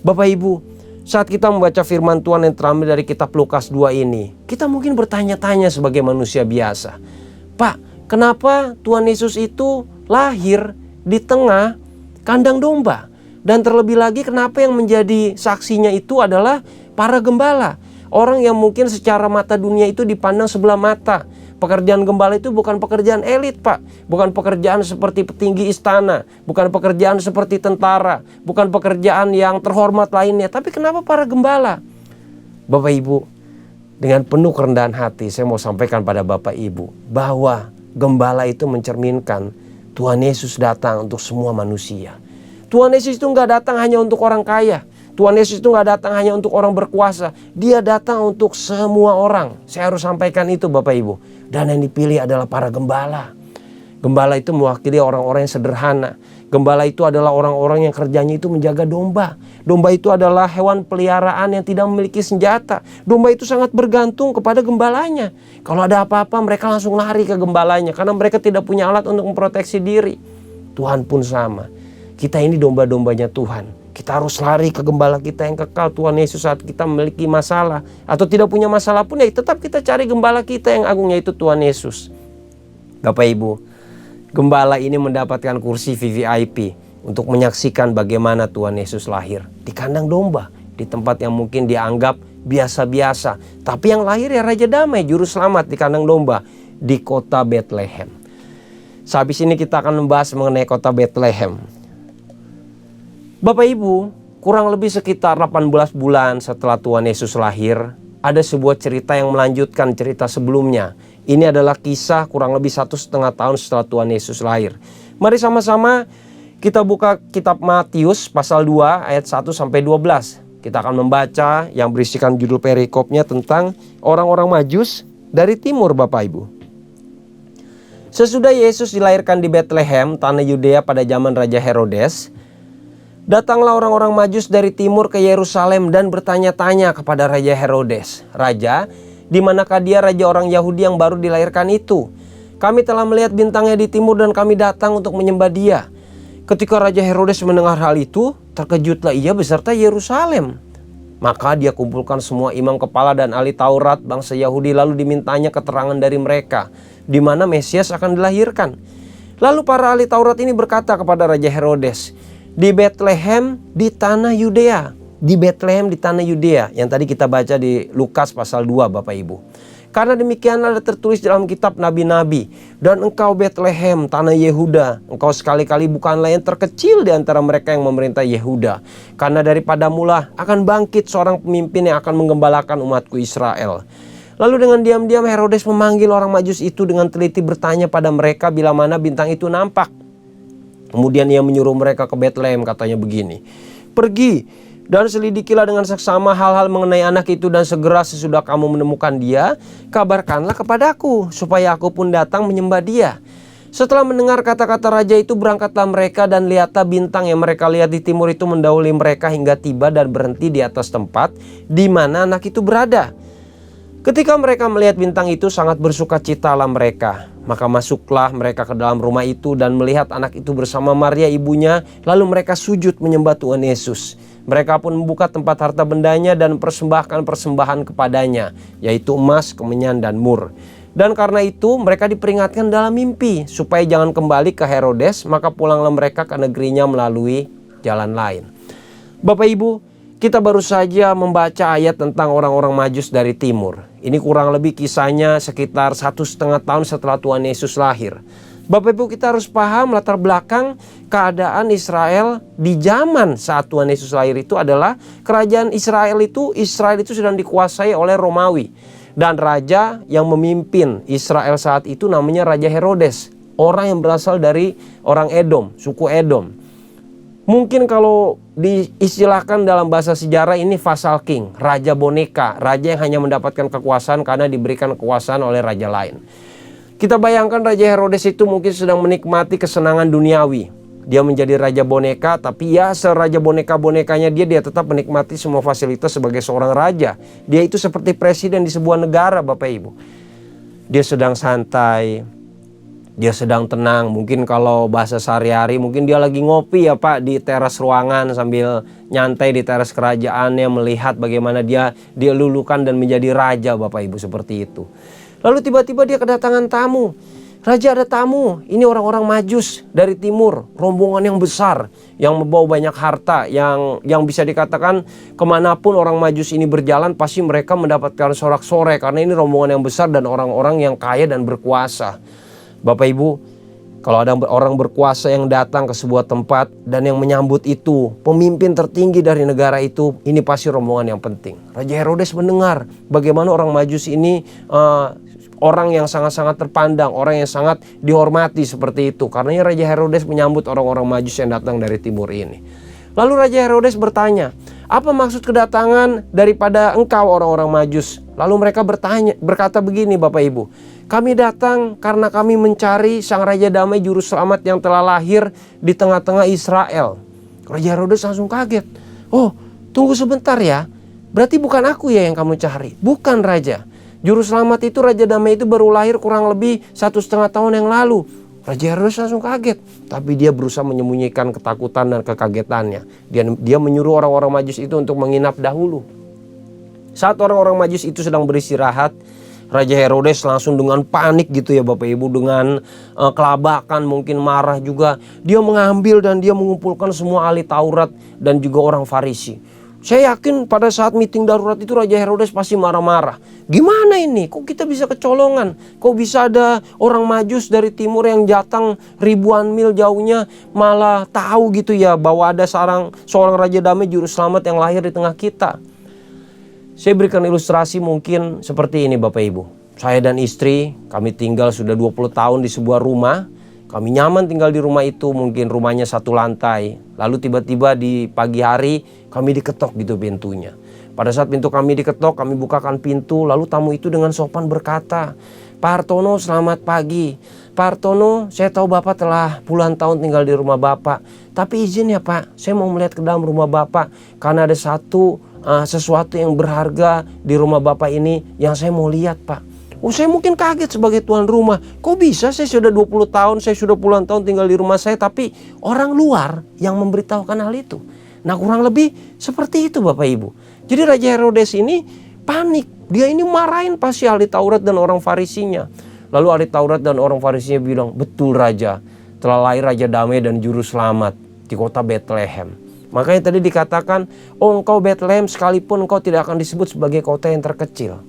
Bapak Ibu, saat kita membaca firman Tuhan yang terambil dari kitab Lukas 2 ini, kita mungkin bertanya-tanya sebagai manusia biasa. Pak, kenapa Tuhan Yesus itu lahir di tengah kandang domba? Dan terlebih lagi kenapa yang menjadi saksinya itu adalah para gembala. Orang yang mungkin secara mata dunia itu dipandang sebelah mata. Pekerjaan gembala itu bukan pekerjaan elit, Pak. Bukan pekerjaan seperti petinggi istana. Bukan pekerjaan seperti tentara. Bukan pekerjaan yang terhormat lainnya. Tapi kenapa para gembala? Bapak Ibu, dengan penuh kerendahan hati saya mau sampaikan pada Bapak Ibu bahwa gembala itu mencerminkan Tuhan Yesus datang untuk semua manusia. Tuhan Yesus itu nggak datang hanya untuk orang kaya. Tuhan Yesus itu nggak datang hanya untuk orang berkuasa. Dia datang untuk semua orang. Saya harus sampaikan itu Bapak Ibu. Dan yang dipilih adalah para gembala. Gembala itu mewakili orang-orang yang sederhana. Gembala itu adalah orang-orang yang kerjanya itu menjaga domba. Domba itu adalah hewan peliharaan yang tidak memiliki senjata. Domba itu sangat bergantung kepada gembalanya. Kalau ada apa-apa mereka langsung lari ke gembalanya. Karena mereka tidak punya alat untuk memproteksi diri. Tuhan pun sama. Kita ini domba-dombanya Tuhan. Kita harus lari ke gembala kita yang kekal, Tuhan Yesus, saat kita memiliki masalah. Atau tidak punya masalah pun ya tetap kita cari gembala kita yang agung, yaitu Tuhan Yesus. Bapak Ibu, gembala ini mendapatkan kursi VVIP untuk menyaksikan bagaimana Tuhan Yesus lahir di kandang domba. Di tempat yang mungkin dianggap biasa-biasa. Tapi yang lahir ya Raja Damai, Juru Selamat di kandang domba di kota Bethlehem. Sehabis ini kita akan membahas mengenai kota Bethlehem. Bapak Ibu, kurang lebih sekitar 18 bulan setelah Tuhan Yesus lahir, ada sebuah cerita yang melanjutkan cerita sebelumnya. Ini adalah kisah kurang lebih 1,5 tahun setelah Tuhan Yesus lahir. Mari sama-sama kita buka kitab Matius pasal 2 ayat 1 sampai 12. Kita akan membaca yang berisikan judul perikopnya tentang orang-orang Majus dari timur, Bapak Ibu. Sesudah Yesus dilahirkan di Bethlehem, tanah Yudea pada zaman Raja Herodes, datanglah orang-orang Majus dari timur ke Yerusalem dan bertanya-tanya kepada Raja Herodes, "Raja, di manakah dia, raja orang Yahudi yang baru dilahirkan itu? Kami telah melihat bintangnya di timur dan kami datang untuk menyembah dia." Ketika Raja Herodes mendengar hal itu, terkejutlah ia beserta Yerusalem. Maka dia kumpulkan semua imam kepala dan ahli Taurat bangsa Yahudi, lalu dimintanya keterangan dari mereka di mana Mesias akan dilahirkan. Lalu para ahli Taurat ini berkata kepada Raja Herodes, "Di Bethlehem di tanah Yudea." Di Bethlehem di tanah Yudea, yang tadi kita baca di Lukas pasal 2 Bapak Ibu. Karena demikianlah ada tertulis dalam kitab nabi-nabi, "Dan engkau Bethlehem tanah Yehuda, engkau sekali-kali bukanlah yang terkecil di antara mereka yang memerintah Yehuda. Karena daripadamulah akan bangkit seorang pemimpin yang akan menggembalakan umatku Israel." Lalu dengan diam-diam Herodes memanggil orang Majus itu dengan teliti bertanya pada mereka bila mana bintang itu nampak. Kemudian ia menyuruh mereka ke Bethlehem, katanya begini, "Pergi dan selidikilah dengan seksama hal-hal mengenai anak itu, dan segera sesudah kamu menemukan dia, kabarkanlah kepadaku, supaya aku pun datang menyembah dia." Setelah mendengar kata-kata raja itu, berangkatlah mereka, dan lihatlah bintang yang mereka lihat di timur itu mendahului mereka hingga tiba dan berhenti di atas tempat di mana anak itu berada. Ketika mereka melihat bintang itu, sangat bersukacitalah mereka. Maka masuklah mereka ke dalam rumah itu dan melihat anak itu bersama Maria ibunya. Lalu mereka sujud menyembah Tuhan Yesus. Mereka pun membuka tempat harta bendanya dan persembahkan persembahan kepadanya, yaitu emas, kemenyan, dan mur. Dan karena itu mereka diperingatkan dalam mimpi supaya jangan kembali ke Herodes, maka pulanglah mereka ke negerinya melalui jalan lain. Bapak Ibu, kita baru saja membaca ayat tentang orang-orang Majus dari timur. Ini kurang lebih kisahnya sekitar 1,5 tahun setelah Tuhan Yesus lahir. Bapak Ibu, kita harus paham latar belakang keadaan Israel di zaman saat Tuhan Yesus lahir itu adalah kerajaan Israel itu sedang dikuasai oleh Romawi. Dan raja yang memimpin Israel saat itu namanya Raja Herodes. Orang yang berasal dari orang Edom, suku Edom. Mungkin kalau diistilahkan dalam bahasa sejarah ini vassal king, raja boneka, raja yang hanya mendapatkan kekuasaan karena diberikan kekuasaan oleh raja lain. Kita bayangkan Raja Herodes itu mungkin sedang menikmati kesenangan duniawi. Dia menjadi raja boneka, tapi ya seraja boneka-bonekanya dia tetap menikmati semua fasilitas sebagai seorang raja. Dia itu seperti presiden di sebuah negara, Bapak Ibu. Dia sedang santai, dia sedang tenang. Mungkin kalau bahasa sehari-hari mungkin dia lagi ngopi ya Pak di teras ruangan sambil nyantai di teras kerajaannya, melihat bagaimana dia dilulukan dan menjadi raja, Bapak Ibu, seperti itu. Lalu tiba-tiba dia kedatangan tamu. Raja, ada tamu, ini orang-orang Majus dari timur, rombongan yang besar, yang membawa banyak harta, yang bisa dikatakan kemanapun orang Majus ini berjalan pasti mereka mendapatkan sorak-sorai, karena ini rombongan yang besar dan orang-orang yang kaya dan berkuasa. Bapak Ibu, kalau ada orang berkuasa yang datang ke sebuah tempat dan yang menyambut itu pemimpin tertinggi dari negara itu, ini pasti rombongan yang penting. Raja Herodes mendengar bagaimana orang Majus ini orang yang sangat-sangat terpandang, orang yang sangat dihormati seperti itu. Karenanya Raja Herodes menyambut orang-orang Majus yang datang dari timur ini. Lalu Raja Herodes bertanya, apa maksud kedatangan daripada engkau orang-orang Majus? Lalu mereka berkata begini, Bapak Ibu, kami datang karena kami mencari sang Raja Damai Juru Selamat yang telah lahir di tengah-tengah Israel. Raja Herodes langsung kaget. Oh, tunggu sebentar ya. Berarti bukan aku ya yang kamu cari. Bukan Raja. Juru Selamat itu, Raja Damai itu baru lahir kurang lebih 1,5 tahun yang lalu. Raja Herodes langsung kaget. Tapi dia berusaha menyembunyikan ketakutan dan kekagetannya. Dia menyuruh orang-orang Majus itu untuk menginap dahulu. Saat orang-orang Majus itu sedang beristirahat, Raja Herodes langsung dengan panik gitu ya Bapak Ibu, dengan kelabakan, mungkin marah juga. Dia mengambil dan dia mengumpulkan semua ahli Taurat dan juga orang Farisi. Saya yakin pada saat meeting darurat itu Raja Herodes pasti marah-marah. Gimana ini? Kok kita bisa kecolongan? Kok bisa ada orang Majus dari timur yang datang ribuan mil jauhnya malah tahu gitu ya bahwa ada seorang Raja Damai Juru Selamat yang lahir di tengah kita. Saya berikan ilustrasi mungkin seperti ini Bapak Ibu. Saya dan istri, kami tinggal sudah 20 tahun di sebuah rumah. Kami nyaman tinggal di rumah itu, mungkin rumahnya 1 lantai. Lalu tiba-tiba di pagi hari kami diketok gitu pintunya. Pada saat pintu kami diketok, kami bukakan pintu. Lalu tamu itu dengan sopan berkata, Pak Hartono, selamat pagi. Pak Hartono, saya tahu Bapak telah puluhan tahun tinggal di rumah Bapak. Tapi izin ya Pak, saya mau melihat ke dalam rumah Bapak. Karena ada sesuatu yang berharga di rumah Bapak ini yang saya mau lihat Pak. Oh, saya mungkin kaget sebagai tuan rumah. Kok bisa saya sudah 20 tahun, saya sudah puluhan tahun tinggal di rumah saya, tapi orang luar yang memberitahukan hal itu. Nah, kurang lebih seperti itu Bapak Ibu. Jadi Raja Herodes ini panik. Dia ini marahin pasti ahli Taurat dan orang Farisinya. Lalu ahli Taurat dan orang Farisinya bilang, betul Raja, telah lahir Raja Damai dan Juru Selamat di kota Bethlehem. Makanya tadi dikatakan, oh engkau Bethlehem sekalipun engkau tidak akan disebut sebagai kota yang terkecil.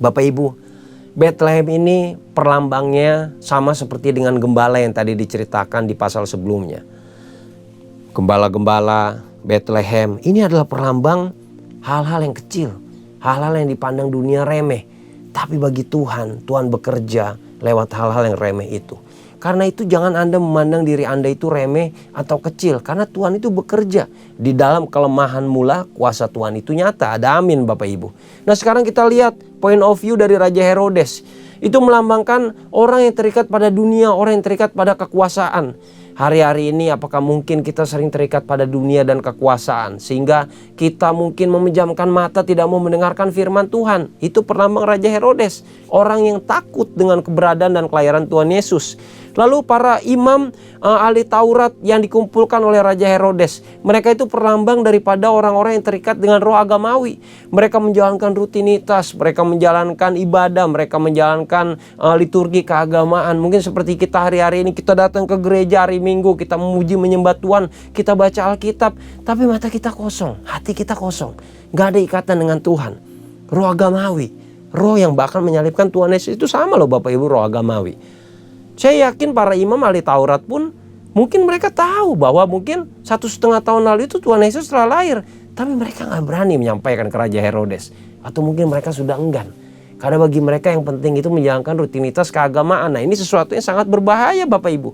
Bapak Ibu, Bethlehem ini perlambangnya sama seperti dengan gembala yang tadi diceritakan di pasal sebelumnya. Gembala-gembala Bethlehem ini adalah perlambang hal-hal yang kecil, hal-hal yang dipandang dunia remeh. Tapi bagi Tuhan, Tuhan bekerja lewat hal-hal yang remeh itu. Karena itu jangan Anda memandang diri Anda itu remeh atau kecil. Karena Tuhan itu bekerja. Di dalam kelemahan mula kuasa Tuhan itu nyata. Ada amin Bapak Ibu. Nah sekarang kita lihat point of view dari Raja Herodes. Itu melambangkan orang yang terikat pada dunia, orang yang terikat pada kekuasaan. Hari-hari ini apakah mungkin kita sering terikat pada dunia dan kekuasaan sehingga kita mungkin memejamkan mata tidak mau mendengarkan firman Tuhan. Itu perlambang Raja Herodes, orang yang takut dengan keberadaan dan kelahiran Tuhan Yesus. Lalu para imam ahli Taurat yang dikumpulkan oleh Raja Herodes, mereka itu perlambang daripada orang-orang yang terikat dengan roh agamawi. Mereka menjalankan rutinitas, mereka menjalankan ibadah, mereka menjalankan liturgi keagamaan. Mungkin seperti kita hari-hari ini, kita datang ke gereja hari Minggu, kita memuji menyembah Tuhan, kita baca Alkitab, tapi mata kita kosong, hati kita kosong, gak ada ikatan dengan Tuhan. Roh agamawi, roh yang bahkan menyalibkan Tuhan Yesus itu sama loh Bapak Ibu, roh agamawi. Saya yakin para imam ahli Taurat pun mungkin mereka tahu bahwa mungkin 1,5 tahun lalu itu Tuhan Yesus telah lahir. Tapi mereka gak berani menyampaikan ke Raja Herodes. Atau mungkin mereka sudah enggan. Karena bagi mereka yang penting itu menjalankan rutinitas keagamaan. Nah ini sesuatu yang sangat berbahaya Bapak Ibu.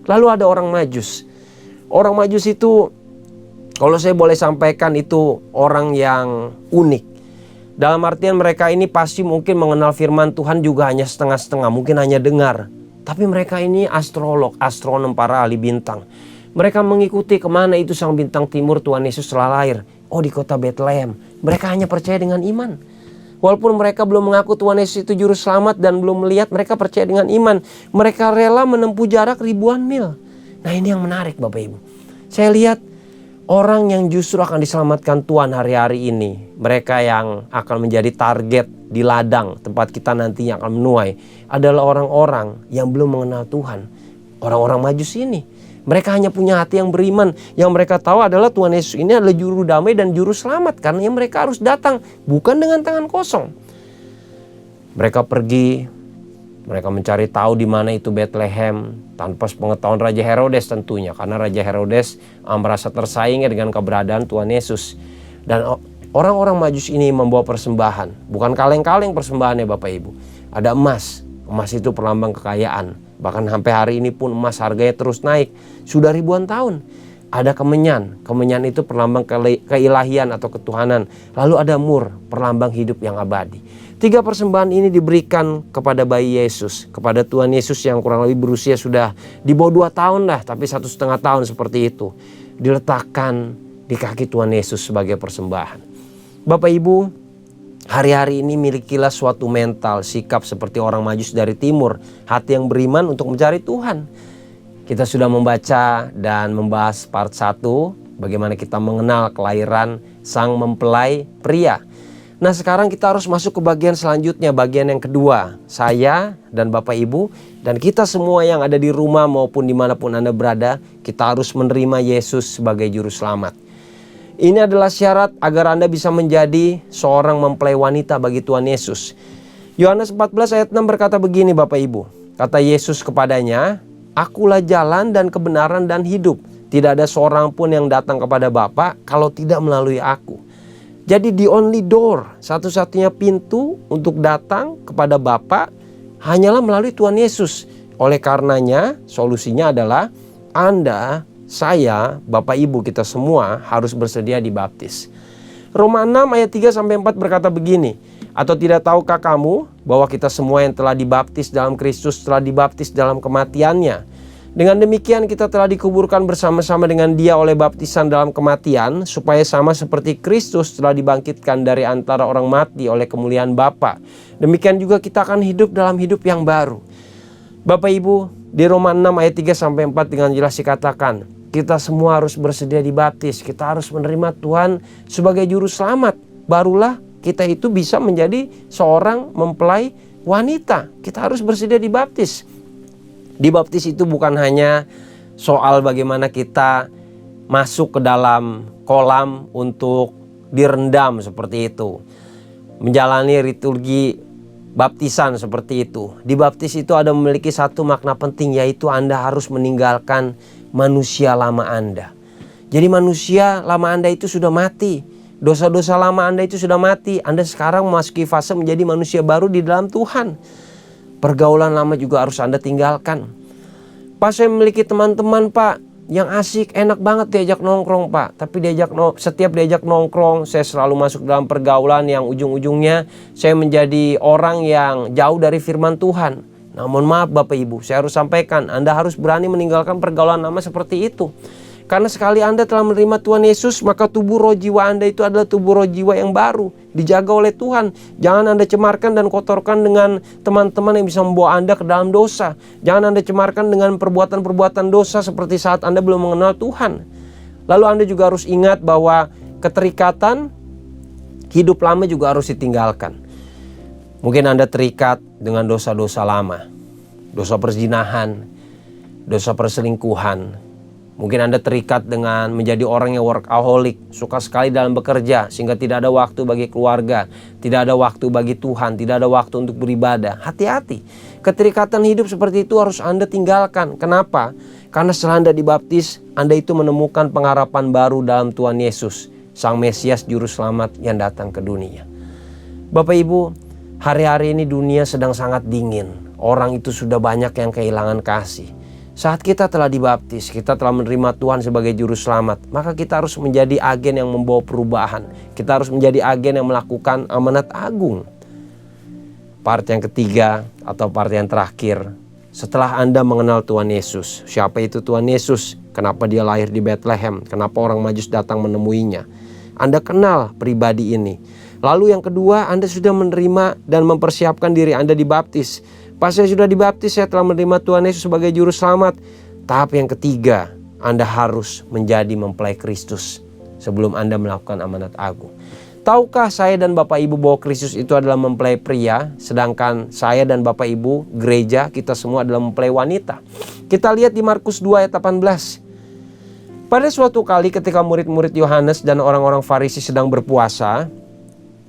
Lalu ada orang Majus. Orang Majus itu kalau saya boleh sampaikan itu orang yang unik. Dalam artian mereka ini pasti mungkin mengenal firman Tuhan juga hanya setengah-setengah. Mungkin hanya dengar. Tapi mereka ini astrolog, astronom, para ahli bintang. Mereka mengikuti kemana itu sang bintang timur Tuhan Yesus telah lahir. Oh, di kota Bethlehem. Mereka hanya percaya dengan iman. Walaupun mereka belum mengaku Tuhan Yesus itu juru selamat dan belum melihat, mereka percaya dengan iman. Mereka rela menempuh jarak ribuan mil. Nah, ini yang menarik Bapak Ibu. Saya lihat orang yang justru akan diselamatkan Tuhan hari-hari ini, mereka yang akan menjadi target di ladang tempat kita nantinya akan menuai, adalah orang-orang yang belum mengenal Tuhan. Orang-orang Majus ini, mereka hanya punya hati yang beriman. Yang mereka tahu adalah Tuhan Yesus ini adalah juru damai dan juru selamat. Karena mereka harus datang bukan dengan tangan kosong. Mereka pergi, mereka mencari tahu di mana itu Bethlehem tanpa pengetahuan Raja Herodes tentunya. Karena Raja Herodes merasa tersaingi dengan keberadaan Tuhan Yesus. Dan orang-orang Majus ini membawa persembahan. Bukan kaleng-kaleng persembahannya Bapak Ibu. Ada emas. Emas itu perlambang kekayaan. Bahkan sampai hari ini pun emas harganya terus naik. Sudah ribuan tahun. Ada kemenyan. Kemenyan itu perlambang keilahian atau ketuhanan. Lalu ada mur, perlambang hidup yang abadi. 3 persembahan ini diberikan kepada bayi Yesus. Kepada Tuhan Yesus yang kurang lebih berusia sudah di bawah 2 tahun lah. Tapi 1,5 tahun seperti itu. Diletakkan di kaki Tuhan Yesus sebagai persembahan. Bapak Ibu, hari-hari ini milikilah suatu mental, sikap seperti orang Majus dari timur, hati yang beriman untuk mencari Tuhan. Kita sudah membaca dan membahas part 1, bagaimana kita mengenal kelahiran sang mempelai pria. Nah, sekarang kita harus masuk ke bagian selanjutnya, bagian yang kedua. Saya dan Bapak Ibu dan kita semua yang ada di rumah maupun dimanapun Anda berada, kita harus menerima Yesus sebagai juru selamat. Ini adalah syarat agar Anda bisa menjadi seorang mempelai wanita bagi Tuhan Yesus. Yohanes 14 ayat 6 berkata begini Bapak Ibu. Kata Yesus kepadanya, "Akulah jalan dan kebenaran dan hidup. Tidak ada seorang pun yang datang kepada Bapa kalau tidak melalui aku." Jadi the only door, satu-satunya pintu untuk datang kepada Bapa hanyalah melalui Tuhan Yesus. Oleh karenanya solusinya adalah Anda, saya, Bapak Ibu kita semua harus bersedia dibaptis. Roma 6 ayat 3-4 berkata begini, "Atau tidak tahukah kamu bahwa kita semua yang telah dibaptis dalam Kristus telah dibaptis dalam kematiannya? Dengan demikian kita telah dikuburkan bersama-sama dengan Dia oleh baptisan dalam kematian, supaya sama seperti Kristus telah dibangkitkan dari antara orang mati oleh kemuliaan Bapa. Demikian juga kita akan hidup dalam hidup yang baru." Bapak Ibu, di Roma 6 ayat 3-4 dengan jelas dikatakan, kita semua harus bersedia dibaptis. Kita harus menerima Tuhan sebagai juru selamat. Barulah kita itu bisa menjadi seorang mempelai wanita. Kita harus bersedia dibaptis. Dibaptis itu bukan hanya soal bagaimana kita masuk ke dalam kolam untuk direndam seperti itu, menjalani liturgi baptisan seperti itu. Dibaptis itu ada memiliki satu makna penting, yaitu Anda harus meninggalkan manusia lama Anda. Jadi manusia lama Anda itu sudah mati. Dosa-dosa lama Anda itu sudah mati. Anda sekarang memasuki fase menjadi manusia baru di dalam Tuhan. Pergaulan lama juga harus Anda tinggalkan. Pak, saya memiliki teman-teman Pak yang asik, enak banget diajak nongkrong Pak. Tapi setiap diajak nongkrong, saya selalu masuk dalam pergaulan yang ujung-ujungnya saya menjadi orang yang jauh dari firman Tuhan. Namun maaf Bapak Ibu, saya harus sampaikan, Anda harus berani meninggalkan pergaulan lama seperti itu. Karena sekali Anda telah menerima Tuhan Yesus, maka tubuh roh jiwa Anda itu adalah tubuh roh jiwa yang baru, dijaga oleh Tuhan. Jangan Anda cemarkan dan kotorkan dengan teman-teman yang bisa membawa Anda ke dalam dosa. Jangan Anda cemarkan dengan perbuatan-perbuatan dosa seperti saat Anda belum mengenal Tuhan. Lalu Anda juga harus ingat bahwa keterikatan hidup lama juga harus ditinggalkan. Mungkin Anda terikat dengan dosa-dosa lama, dosa perzinahan, dosa perselingkuhan. Mungkin Anda terikat dengan menjadi orang yang workaholic, suka sekali dalam bekerja sehingga tidak ada waktu bagi keluarga, tidak ada waktu bagi Tuhan, tidak ada waktu untuk beribadah. Hati-hati, keterikatan hidup seperti itu harus Anda tinggalkan. Kenapa? Karena setelah Anda dibaptis, Anda itu menemukan pengharapan baru dalam Tuhan Yesus, Sang Mesias Juru Selamat yang datang ke dunia. Bapak Ibu, hari-hari ini dunia sedang sangat dingin. Orang itu sudah banyak yang kehilangan kasih. Saat kita telah dibaptis, kita telah menerima Tuhan sebagai juru selamat, maka kita harus menjadi agen yang membawa perubahan. Kita harus menjadi agen yang melakukan amanat agung. Part yang ketiga atau part yang terakhir, setelah Anda mengenal Tuhan Yesus. Siapa itu Tuhan Yesus? kenapa dia lahir di Bethlehem, kenapa orang Majus datang menemuinya. Anda kenal pribadi ini. Lalu yang kedua, Anda sudah menerima dan mempersiapkan diri Anda dibaptis. Pas saya sudah dibaptis, saya telah menerima Tuhan Yesus sebagai juru selamat. Tahap yang ketiga, Anda harus menjadi mempelai Kristus sebelum Anda melakukan amanat agung. Tahukah saya dan Bapak Ibu bahwa Kristus itu adalah mempelai pria, sedangkan saya dan Bapak Ibu gereja kita semua adalah mempelai wanita. Kita lihat di Markus 2 ayat 18. Pada suatu kali ketika murid-murid Yohanes dan orang-orang Farisi sedang berpuasa,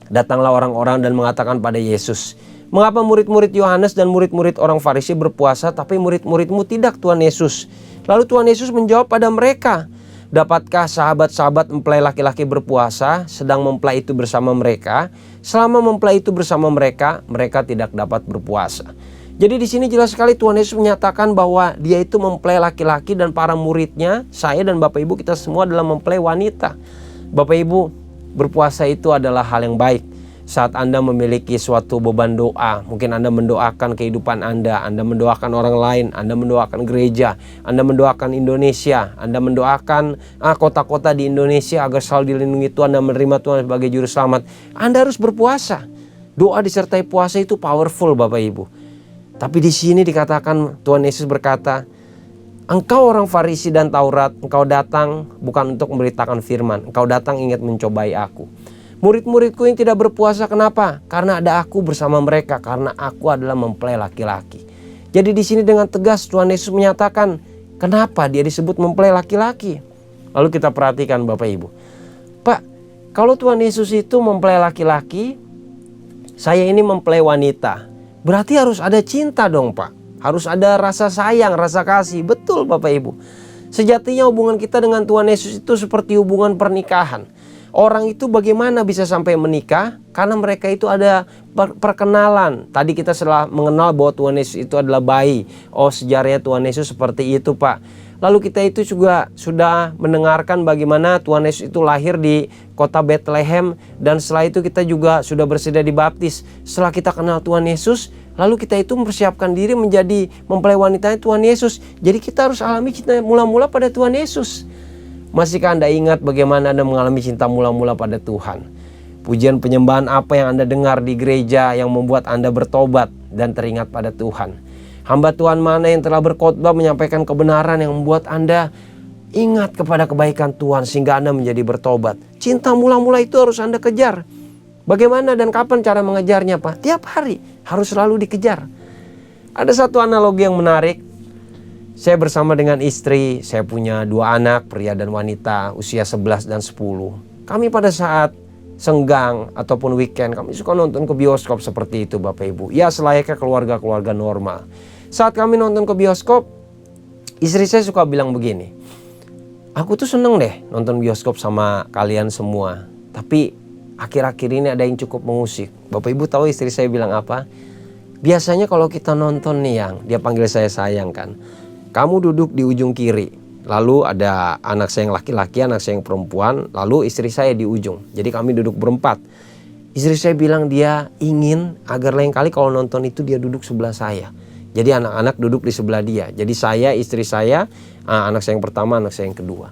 datanglah orang-orang dan mengatakan pada Yesus, "Mengapa murid-murid Yohanes dan murid-murid orang Farisi berpuasa, tapi murid-muridmu tidak, Tuhan Yesus?" Lalu Tuhan Yesus menjawab pada mereka, "Dapatkah sahabat-sahabat mempelai laki-laki berpuasa sedang mempelai itu bersama mereka? Selama mempelai itu bersama mereka, mereka tidak dapat berpuasa." Jadi di sini jelas sekali Tuhan Yesus menyatakan bahwa dia itu mempelai laki-laki dan para muridnya, saya dan Bapak Ibu kita semua adalah mempelai wanita. Bapak Ibu, berpuasa itu adalah hal yang baik. Saat Anda memiliki suatu beban doa, mungkin Anda mendoakan kehidupan Anda mendoakan orang lain, Anda mendoakan gereja, Anda mendoakan Indonesia, Anda mendoakan kota-kota di Indonesia agar selalu dilindungi Tuhan dan menerima Tuhan sebagai juru selamat. Anda harus berpuasa. Doa disertai puasa itu powerful, Bapak Ibu. Tapi di sini dikatakan, Tuhan Yesus berkata, "Engkau orang Farisi dan Taurat, engkau datang bukan untuk memberitakan firman, engkau datang ingin mencobai aku. Murid-muridku yang tidak berpuasa, kenapa? Karena ada aku bersama mereka, karena aku adalah mempelai laki-laki." Jadi di sini dengan tegas Tuhan Yesus menyatakan kenapa dia disebut mempelai laki-laki. Lalu kita perhatikan Bapak Ibu. Pak, kalau Tuhan Yesus itu mempelai laki-laki, saya ini mempelai wanita, berarti harus ada cinta dong Pak. Harus ada rasa sayang, rasa kasih. Betul Bapak Ibu. Sejatinya hubungan kita dengan Tuhan Yesus itu seperti hubungan pernikahan. Orang itu bagaimana bisa sampai menikah? Karena mereka itu ada perkenalan. Tadi kita setelah mengenal bahwa Tuhan Yesus itu adalah bayi. Oh, sejarahnya Tuhan Yesus seperti itu Pak. Lalu kita itu juga sudah mendengarkan bagaimana Tuhan Yesus itu lahir di kota Bethlehem. Dan setelah itu kita juga sudah bersedia dibaptis. Setelah kita kenal Tuhan Yesus, lalu kita itu mempersiapkan diri menjadi mempelai wanitanya Tuhan Yesus. Jadi kita harus alami cinta mula-mula pada Tuhan Yesus. Masihkah Anda ingat bagaimana Anda mengalami cinta mula-mula pada Tuhan? Pujian penyembahan apa yang Anda dengar di gereja yang membuat Anda bertobat dan teringat pada Tuhan? Hamba Tuhan mana yang telah berkhotbah menyampaikan kebenaran yang membuat Anda ingat kepada kebaikan Tuhan sehingga Anda menjadi bertobat? Cinta mula-mula itu harus Anda kejar. Bagaimana dan kapan cara mengejarnya Pak? Tiap hari harus selalu dikejar. Ada satu analogi yang menarik. Saya bersama dengan istri, saya punya 2 anak, pria dan wanita, usia 11 dan 10. Kami pada saat senggang ataupun weekend, kami suka nonton ke bioskop seperti itu Bapak Ibu. Ya selayaknya keluarga-keluarga normal. Saat kami nonton ke bioskop, istri saya suka bilang begini, "Aku tuh seneng deh nonton bioskop sama kalian semua. Tapi akhir-akhir ini ada yang cukup mengusik." Bapak Ibu tahu istri saya bilang apa? Biasanya kalau kita nonton nih yang, dia panggil saya sayang kan. Kamu duduk di ujung kiri, lalu ada anak saya yang laki-laki, anak saya yang perempuan, lalu istri saya di ujung. Jadi kami duduk berempat. Istri saya bilang dia ingin agar lain kali kalau nonton itu dia duduk sebelah saya. Jadi anak-anak duduk di sebelah dia. Jadi saya, istri saya, anak saya yang pertama, anak saya yang kedua.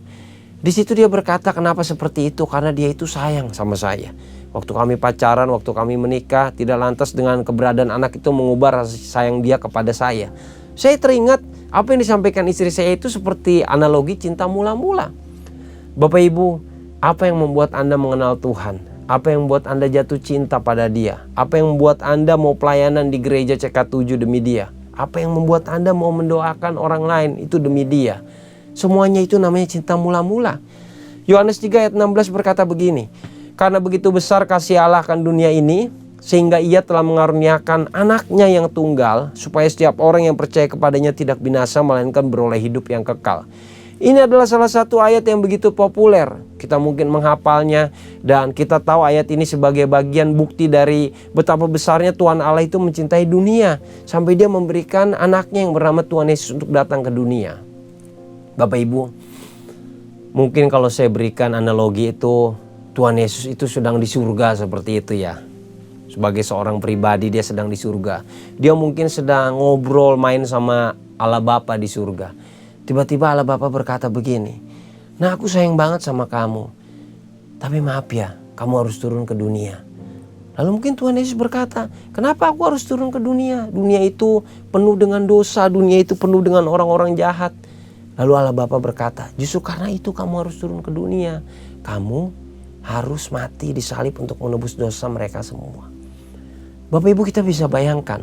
Di situ dia berkata kenapa seperti itu, karena dia itu sayang sama saya. Waktu kami pacaran, waktu kami menikah, tidak lantas dengan keberadaan anak itu mengubah rasa sayang dia kepada saya. Saya teringat apa yang disampaikan istri saya itu seperti analogi cinta mula-mula. Bapak Ibu, apa yang membuat Anda mengenal Tuhan? Apa yang membuat Anda jatuh cinta pada Dia? Apa yang membuat Anda mau pelayanan di gereja CK7 demi Dia? Apa yang membuat Anda mau mendoakan orang lain itu demi Dia? Semuanya itu namanya cinta mula-mula. Yohanes 3 ayat 16 berkata begini, "Karena begitu besar kasih Allah akan dunia ini, sehingga ia telah mengaruniakan anaknya yang tunggal, supaya setiap orang yang percaya kepadanya tidak binasa, melainkan beroleh hidup yang kekal." Ini adalah salah satu ayat yang begitu populer. Kita mungkin menghafalnya dan kita tahu ayat ini sebagai bagian bukti dari betapa besarnya Tuhan Allah itu mencintai dunia. Sampai dia memberikan anaknya yang bernama Tuhan Yesus untuk datang ke dunia. Bapak Ibu, mungkin kalau saya berikan analogi itu, Tuhan Yesus itu sedang di surga seperti itu ya. Sebagai seorang pribadi dia sedang di surga. Dia mungkin sedang ngobrol main sama Allah Bapa di surga. Tiba-tiba Allah Bapa berkata begini, nah aku sayang banget sama kamu, tapi maaf ya, kamu harus turun ke dunia. Lalu mungkin Tuhan Yesus berkata, kenapa aku harus turun ke dunia? Dunia itu penuh dengan dosa, dunia itu penuh dengan orang-orang jahat. Lalu Allah Bapa berkata, justru karena itu kamu harus turun ke dunia. Kamu harus mati disalib untuk menebus dosa mereka semua. Bapak Ibu, kita bisa bayangkan,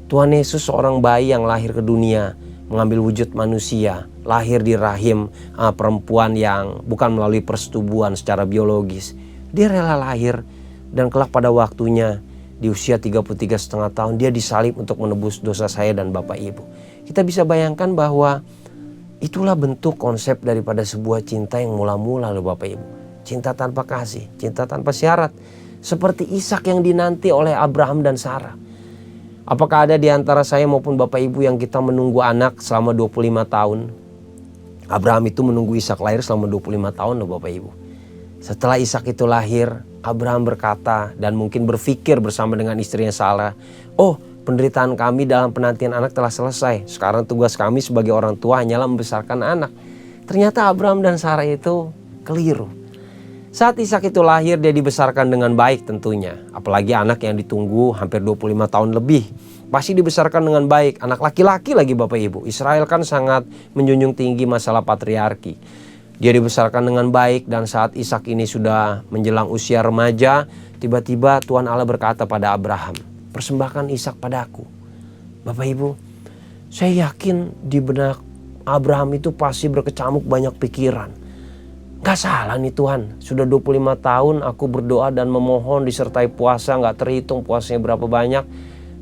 Tuhan Yesus seorang bayi yang lahir ke dunia, mengambil wujud manusia, lahir di rahim perempuan yang bukan melalui persetubuhan secara biologis. Dia rela lahir dan kelak pada waktunya di usia 33,5 tahun dia disalib untuk menebus dosa saya dan Bapak Ibu. Kita bisa bayangkan bahwa itulah bentuk konsep daripada sebuah cinta yang mula-mula loh Bapak Ibu. Cinta tanpa kasih, cinta tanpa syarat. Seperti Ishak yang dinanti oleh Abraham dan Sarah. Apakah ada di antara saya maupun Bapak Ibu yang kita menunggu anak selama 25 tahun? Abraham itu menunggu Ishak lahir selama 25 tahun loh Bapak Ibu. Setelah Ishak itu lahir, Abraham berkata dan mungkin berpikir bersama dengan istrinya Sarah, oh, penderitaan kami dalam penantian anak telah selesai. Sekarang tugas kami sebagai orang tua hanyalah membesarkan anak. Ternyata Abraham dan Sarah itu keliru. Saat Ishak itu lahir, dia dibesarkan dengan baik tentunya. Apalagi anak yang ditunggu hampir 25 tahun lebih. Pasti dibesarkan dengan baik. Anak laki-laki lagi Bapak Ibu. Israel kan sangat menjunjung tinggi masalah patriarki. Dia dibesarkan dengan baik dan saat Ishak ini sudah menjelang usia remaja, tiba-tiba Tuhan Allah berkata pada Abraham, persembahkan Ishak padaku. Bapak Ibu, saya yakin di benak Abraham itu pasti berkecamuk banyak pikiran. Gak salah nih Tuhan, sudah 25 tahun aku berdoa dan memohon disertai puasa, gak terhitung puasanya berapa banyak.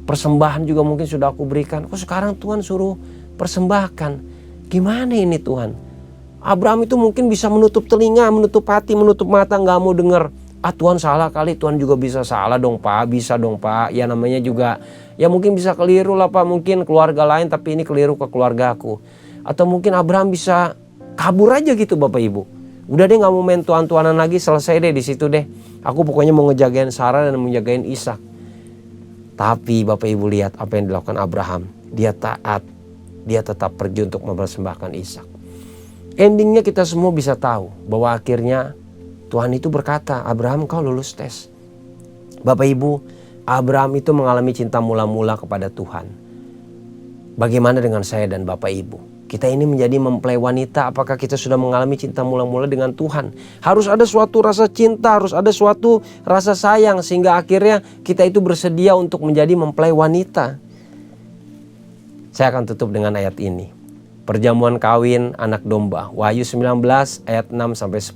Persembahan juga mungkin sudah aku berikan. Kok sekarang Tuhan suruh persembahkan? Gimana ini Tuhan? Abraham itu mungkin bisa menutup telinga, menutup hati, menutup mata, gak mau dengar. Ah Tuhan salah kali, Tuhan juga bisa salah dong Pak, bisa dong Pak. Ya namanya juga, ya mungkin bisa keliru lah Pak, mungkin keluarga lain tapi ini keliru ke keluarga aku. Atau mungkin Abraham bisa kabur aja gitu Bapak Ibu. Udah deh gak mau main tuan-tuanan lagi, selesai deh di situ deh. Aku pokoknya mau ngejagain Sarah dan menjagain Ishak. Tapi Bapak Ibu lihat apa yang dilakukan Abraham. Dia taat, dia tetap pergi untuk mempersembahkan Ishak. Endingnya kita semua bisa tahu bahwa akhirnya Tuhan itu berkata, Abraham kau lulus tes. Bapak Ibu, Abraham itu mengalami cinta mula-mula kepada Tuhan. Bagaimana dengan saya dan Bapak Ibu? Kita ini menjadi mempelai wanita, apakah kita sudah mengalami cinta mula-mula dengan Tuhan? Harus ada suatu rasa cinta, harus ada suatu rasa sayang sehingga akhirnya kita itu bersedia untuk menjadi mempelai wanita. Saya akan tutup dengan ayat ini. Perjamuan kawin anak domba, Wahyu 19 ayat 6-10.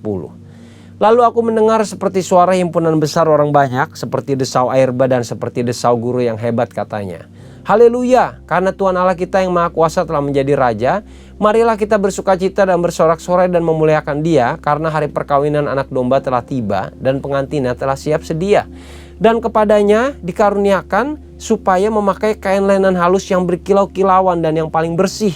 Lalu aku mendengar seperti suara himpunan besar orang banyak, seperti desau air bah dan seperti desau guru yang hebat katanya. Haleluya, karena Tuhan Allah kita yang Maha Kuasa telah menjadi Raja. Marilah kita bersukacita dan bersorak-sorai dan memuliakan Dia, karena hari perkawinan anak domba telah tiba dan pengantinnya telah siap sedia. Dan kepadanya dikaruniakan supaya memakai kain lenan halus yang berkilau-kilauan dan yang paling bersih.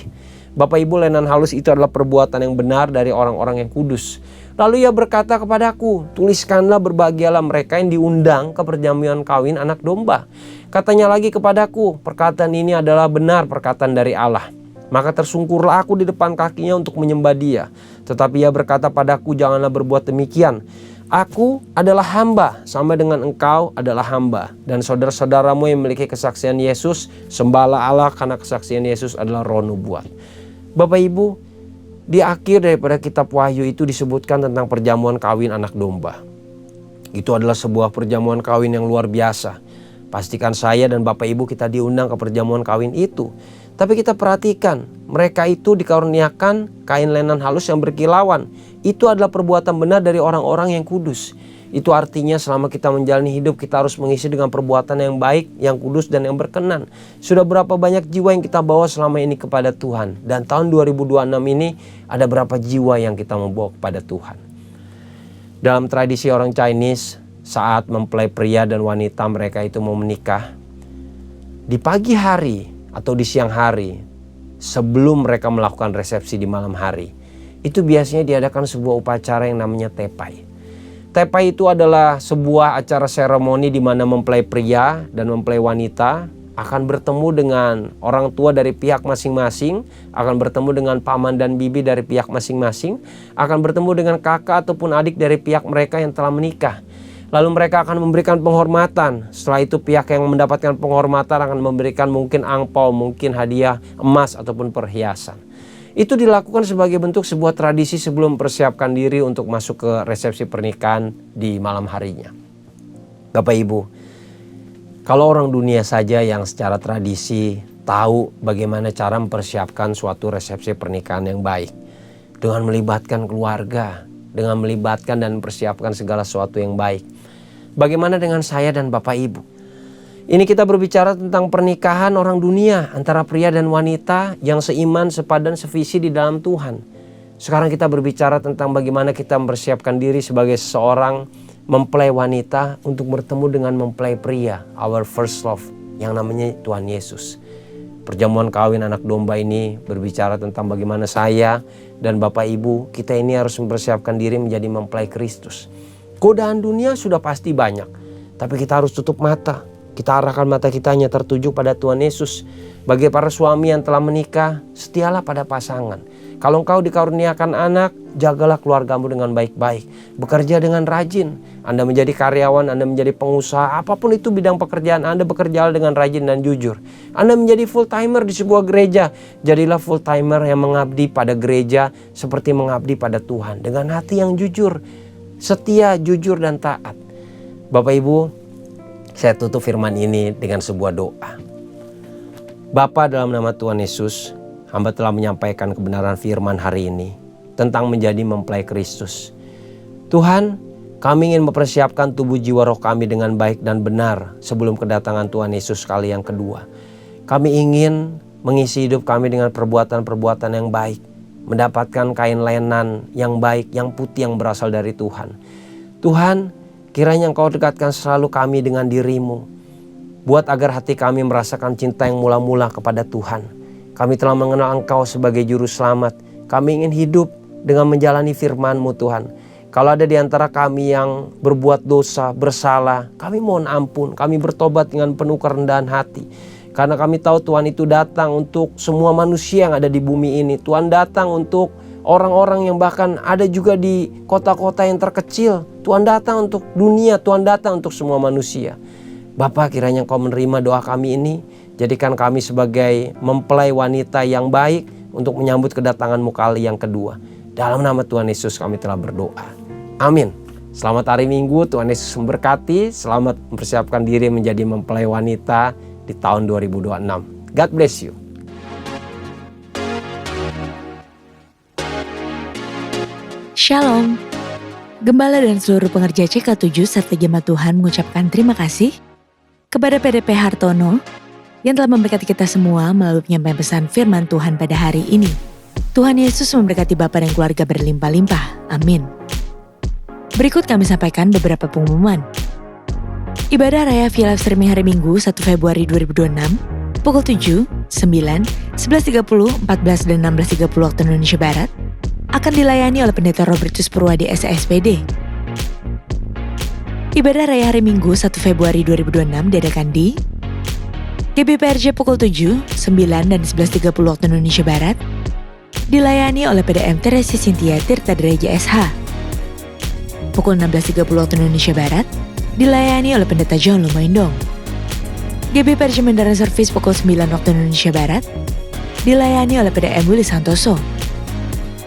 Bapak Ibu, lenan halus itu adalah perbuatan yang benar dari orang-orang yang kudus. Lalu ia berkata kepadaku, tuliskanlah berbahagialah mereka yang diundang ke perjamuan kawin anak domba. Katanya lagi kepadaku, perkataan ini adalah benar perkataan dari Allah. Maka tersungkurlah aku di depan kakinya untuk menyembah Dia. Tetapi ia berkata padaku, janganlah berbuat demikian. Aku adalah hamba, sama dengan engkau adalah hamba. Dan saudara-saudaramu yang memiliki kesaksian Yesus, sembahlah Allah karena kesaksian Yesus adalah roh nubuat. Bapak Ibu, di akhir daripada kitab Wahyu itu disebutkan tentang perjamuan kawin anak domba. Itu adalah sebuah perjamuan kawin yang luar biasa. Pastikan saya dan Bapak Ibu kita diundang ke perjamuan kawin itu. Tapi kita perhatikan, mereka itu dikaruniakan kain lenan halus yang berkilauan. Itu adalah perbuatan benar dari orang-orang yang kudus. Itu artinya selama kita menjalani hidup kita harus mengisi dengan perbuatan yang baik, yang kudus dan yang berkenan. Sudah berapa banyak jiwa yang kita bawa selama ini kepada Tuhan. Dan tahun 2026 ini ada berapa jiwa yang kita membawa kepada Tuhan. Dalam tradisi orang Chinese, saat mempelai pria dan wanita mereka itu mau menikah, di pagi hari atau di siang hari sebelum mereka melakukan resepsi di malam hari, itu biasanya diadakan sebuah upacara yang namanya tepai. Tepai itu adalah sebuah acara seremoni di mana mempelai pria dan mempelai wanita akan bertemu dengan orang tua dari pihak masing-masing, akan bertemu dengan paman dan bibi dari pihak masing-masing, akan bertemu dengan kakak ataupun adik dari pihak mereka yang telah menikah. Lalu mereka akan memberikan penghormatan. Setelah itu pihak yang mendapatkan penghormatan akan memberikan mungkin angpau, mungkin hadiah emas ataupun perhiasan. Itu dilakukan sebagai bentuk sebuah tradisi sebelum mempersiapkan diri untuk masuk ke resepsi pernikahan di malam harinya. Bapak Ibu, kalau orang dunia saja yang secara tradisi tahu bagaimana cara mempersiapkan suatu resepsi pernikahan yang baik. Dengan melibatkan keluarga, dengan melibatkan dan mempersiapkan segala sesuatu yang baik. Bagaimana dengan saya dan Bapak Ibu? Ini kita berbicara tentang pernikahan orang dunia antara pria dan wanita yang seiman, sepadan, sevisi di dalam Tuhan. Sekarang kita berbicara tentang bagaimana kita mempersiapkan diri sebagai seseorang mempelai wanita untuk bertemu dengan mempelai pria, our first love, yang namanya Tuhan Yesus. Perjamuan kawin anak domba ini berbicara tentang bagaimana saya dan Bapak Ibu, kita ini harus mempersiapkan diri menjadi mempelai Kristus. Godaan dunia sudah pasti banyak, tapi kita harus tutup mata. Kita arahkan mata kita hanya tertuju pada Tuhan Yesus. Bagi para suami yang telah menikah, setialah pada pasangan. Kalau engkau dikaruniakan anak, jagalah keluargamu dengan baik-baik. Bekerja dengan rajin. Anda menjadi karyawan, Anda menjadi pengusaha, apapun itu bidang pekerjaan Anda, bekerjalah dengan rajin dan jujur. Anda menjadi full timer di sebuah gereja, jadilah full timer yang mengabdi pada gereja seperti mengabdi pada Tuhan. Dengan hati yang jujur, setia, jujur, dan taat. Bapak Ibu, saya tutup firman ini dengan sebuah doa. Bapa, dalam nama Tuhan Yesus, hamba telah menyampaikan kebenaran firman hari ini tentang menjadi mempelai Kristus. Tuhan, kami ingin mempersiapkan tubuh jiwa roh kami dengan baik dan benar sebelum kedatangan Tuhan Yesus kali yang kedua. Kami ingin mengisi hidup kami dengan perbuatan-perbuatan yang baik, mendapatkan kain lenan yang baik, yang putih, yang berasal dari Tuhan. Tuhan, kiranya Engkau dekatkan selalu kami dengan diri-Mu. Buat agar hati kami merasakan cinta yang mula-mula kepada Tuhan. Kami telah mengenal Engkau sebagai Juru Selamat. Kami ingin hidup dengan menjalani firman-Mu Tuhan. Kalau ada di antara kami yang berbuat dosa, bersalah, kami mohon ampun. Kami bertobat dengan penuh kerendahan hati. Karena kami tahu Tuhan itu datang untuk semua manusia yang ada di bumi ini. Tuhan datang untuk orang-orang yang bahkan ada juga di kota-kota yang terkecil. Tuhan datang untuk dunia, Tuhan datang untuk semua manusia. Bapa, kiranya Engkau menerima doa kami ini. Jadikan kami sebagai mempelai wanita yang baik untuk menyambut kedatangan-Mu kali yang kedua. Dalam nama Tuhan Yesus kami telah berdoa. Amin. Selamat hari Minggu, Tuhan Yesus memberkati. Selamat mempersiapkan diri menjadi mempelai wanita di tahun 2026. God bless you. Shalom. Gembala dan seluruh pengerja CK7 serta jemaat Tuhan mengucapkan terima kasih kepada PDP Hartono yang telah memberkati kita semua melalui penyampaian pesan firman Tuhan pada hari ini. Tuhan Yesus memberkati Bapa dan keluarga berlimpah-limpah. Amin. Berikut kami sampaikan beberapa pengumuman. Ibadah Raya via live streaming hari Minggu 1 Februari 2026 pukul 7, 9, 11.30, 14 dan 16.30 waktu Indonesia Barat akan dilayani oleh Pendeta Robertus Purwadi SSPD. Ibadah Raya hari Minggu 1 Februari 2026 diadakan di GBPRJ pukul 7, 9 dan 11.30 waktu Indonesia Barat dilayani oleh PDM Teresi Cynthia Tirta Dereja SH. Pukul 16.30 waktu Indonesia Barat dilayani oleh Pendeta John Lumaindong. GBPRJ Mandarin Service pukul 9 waktu Indonesia Barat dilayani oleh PDM Willy Santoso.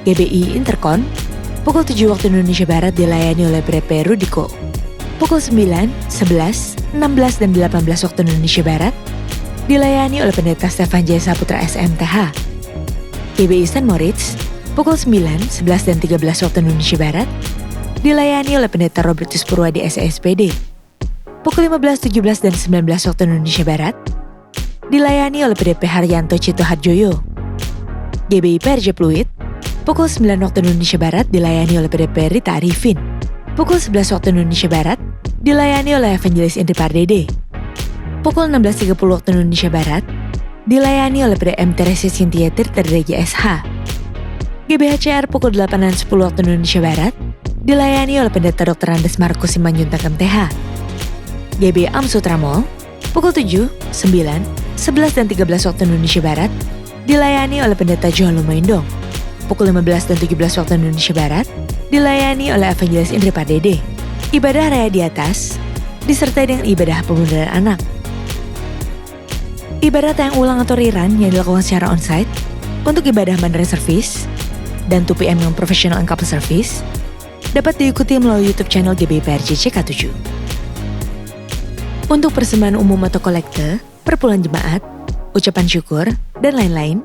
GBI Intercon pukul 7 waktu Indonesia Barat dilayani oleh PDP Rudiko. Pukul 9, 11, 16 dan 18 waktu Indonesia Barat dilayani oleh Pendeta Stefan Jaya Saputra SMTH. GBI St. Moritz pukul 9, 11 dan 13 waktu Indonesia Barat dilayani oleh Pendeta Robertus Purwadi SSPD. Pukul 15, 17 dan 19 waktu Indonesia Barat dilayani oleh PDP Haryanto Cito Harjoyo. GBI PRJ Pluit pukul 9 waktu Indonesia Barat dilayani oleh PDP Rita Arifin. Pukul 11 waktu Indonesia Barat dilayani oleh Evangelis Indri Pardede. Pukul 16.30 waktu Indonesia Barat dilayani oleh PDM Teresi Cynthia Tirta Dereja SH. GBHCR pukul 8 dan 10 waktu Indonesia Barat dilayani oleh Pendeta Dr. Andes Markus Simanjuntak MTH. GB Amsutramol pukul 7, 9, 11 dan 13 waktu Indonesia Barat dilayani oleh Pendeta Johan Lumaindong. Pukul 15 dan 17 waktu Indonesia Barat dilayani oleh Evangelis Indri Pardede. Ibadah raya di atas disertai dengan ibadah pemunduran anak. Ibadah tayang ulang atau rerun yang dilakukan secara onsite untuk ibadah Mandarin Service dan 2PM yang Professional and Couple Service dapat diikuti melalui YouTube channel GBIPRJ CK7. Untuk persembahan umum atau kolekte, perpuluhan jemaat, ucapan syukur, dan lain-lain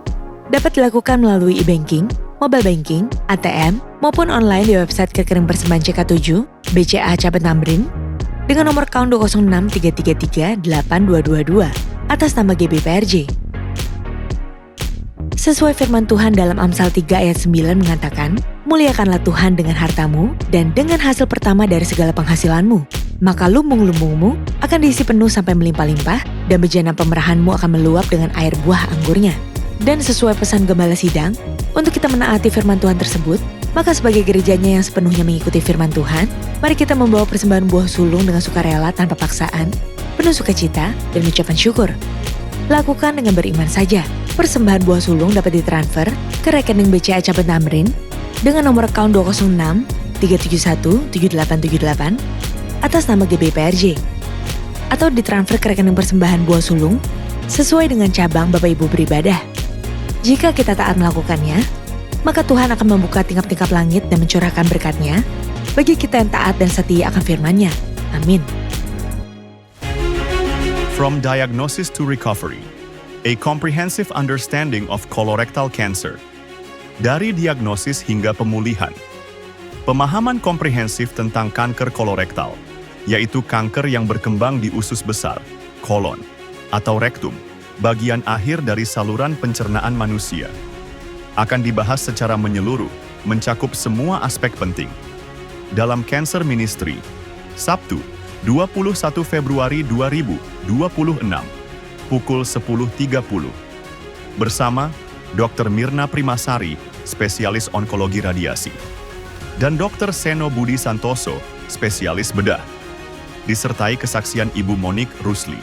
dapat dilakukan melalui e-banking, mobile banking, ATM, maupun online di website Rekening Persembahan CK7, BCA Cabang Tamrin, dengan nomor account 206-333-8222 atas nama GBIPRJ. Sesuai firman Tuhan dalam Amsal 3 ayat 9 mengatakan, muliakanlah Tuhan dengan hartamu dan dengan hasil pertama dari segala penghasilanmu. Maka lumbung-lumbungmu akan diisi penuh sampai melimpah-limpah dan bejana pemerahanmu akan meluap dengan air buah anggurnya. Dan sesuai pesan Gembala Sidang, untuk kita menaati firman Tuhan tersebut, maka sebagai gerejanya yang sepenuhnya mengikuti firman Tuhan, mari kita membawa persembahan buah sulung dengan sukarela tanpa paksaan, penuh sukacita dan ucapan syukur. Lakukan dengan beriman saja. Persembahan buah sulung dapat ditransfer ke rekening BCA Cabang Tamrin dengan nomor account 206-371-7878 atas nama GBIPRJ, atau ditransfer ke rekening persembahan buah sulung sesuai dengan cabang Bapak Ibu beribadah. Jika kita taat melakukannya, maka Tuhan akan membuka tingkap-tingkap langit dan mencurahkan berkat-Nya bagi kita yang taat dan setia akan firman-Nya. Amin. From Diagnosis to Recovery, a comprehensive understanding of colorectal cancer. Dari diagnosis hingga pemulihan. Pemahaman komprehensif tentang kanker kolorektal, yaitu kanker yang berkembang di usus besar, kolon, atau rektum, bagian akhir dari saluran pencernaan manusia. Akan dibahas secara menyeluruh, mencakup semua aspek penting. Dalam Cancer Ministry, Sabtu, 21 Februari 2026, pukul 10.30. Bersama Dr. Mirna Primasari, spesialis onkologi radiasi. Dan Dr. Seno Budi Santoso, spesialis bedah. Disertai kesaksian Ibu Monique Rusli.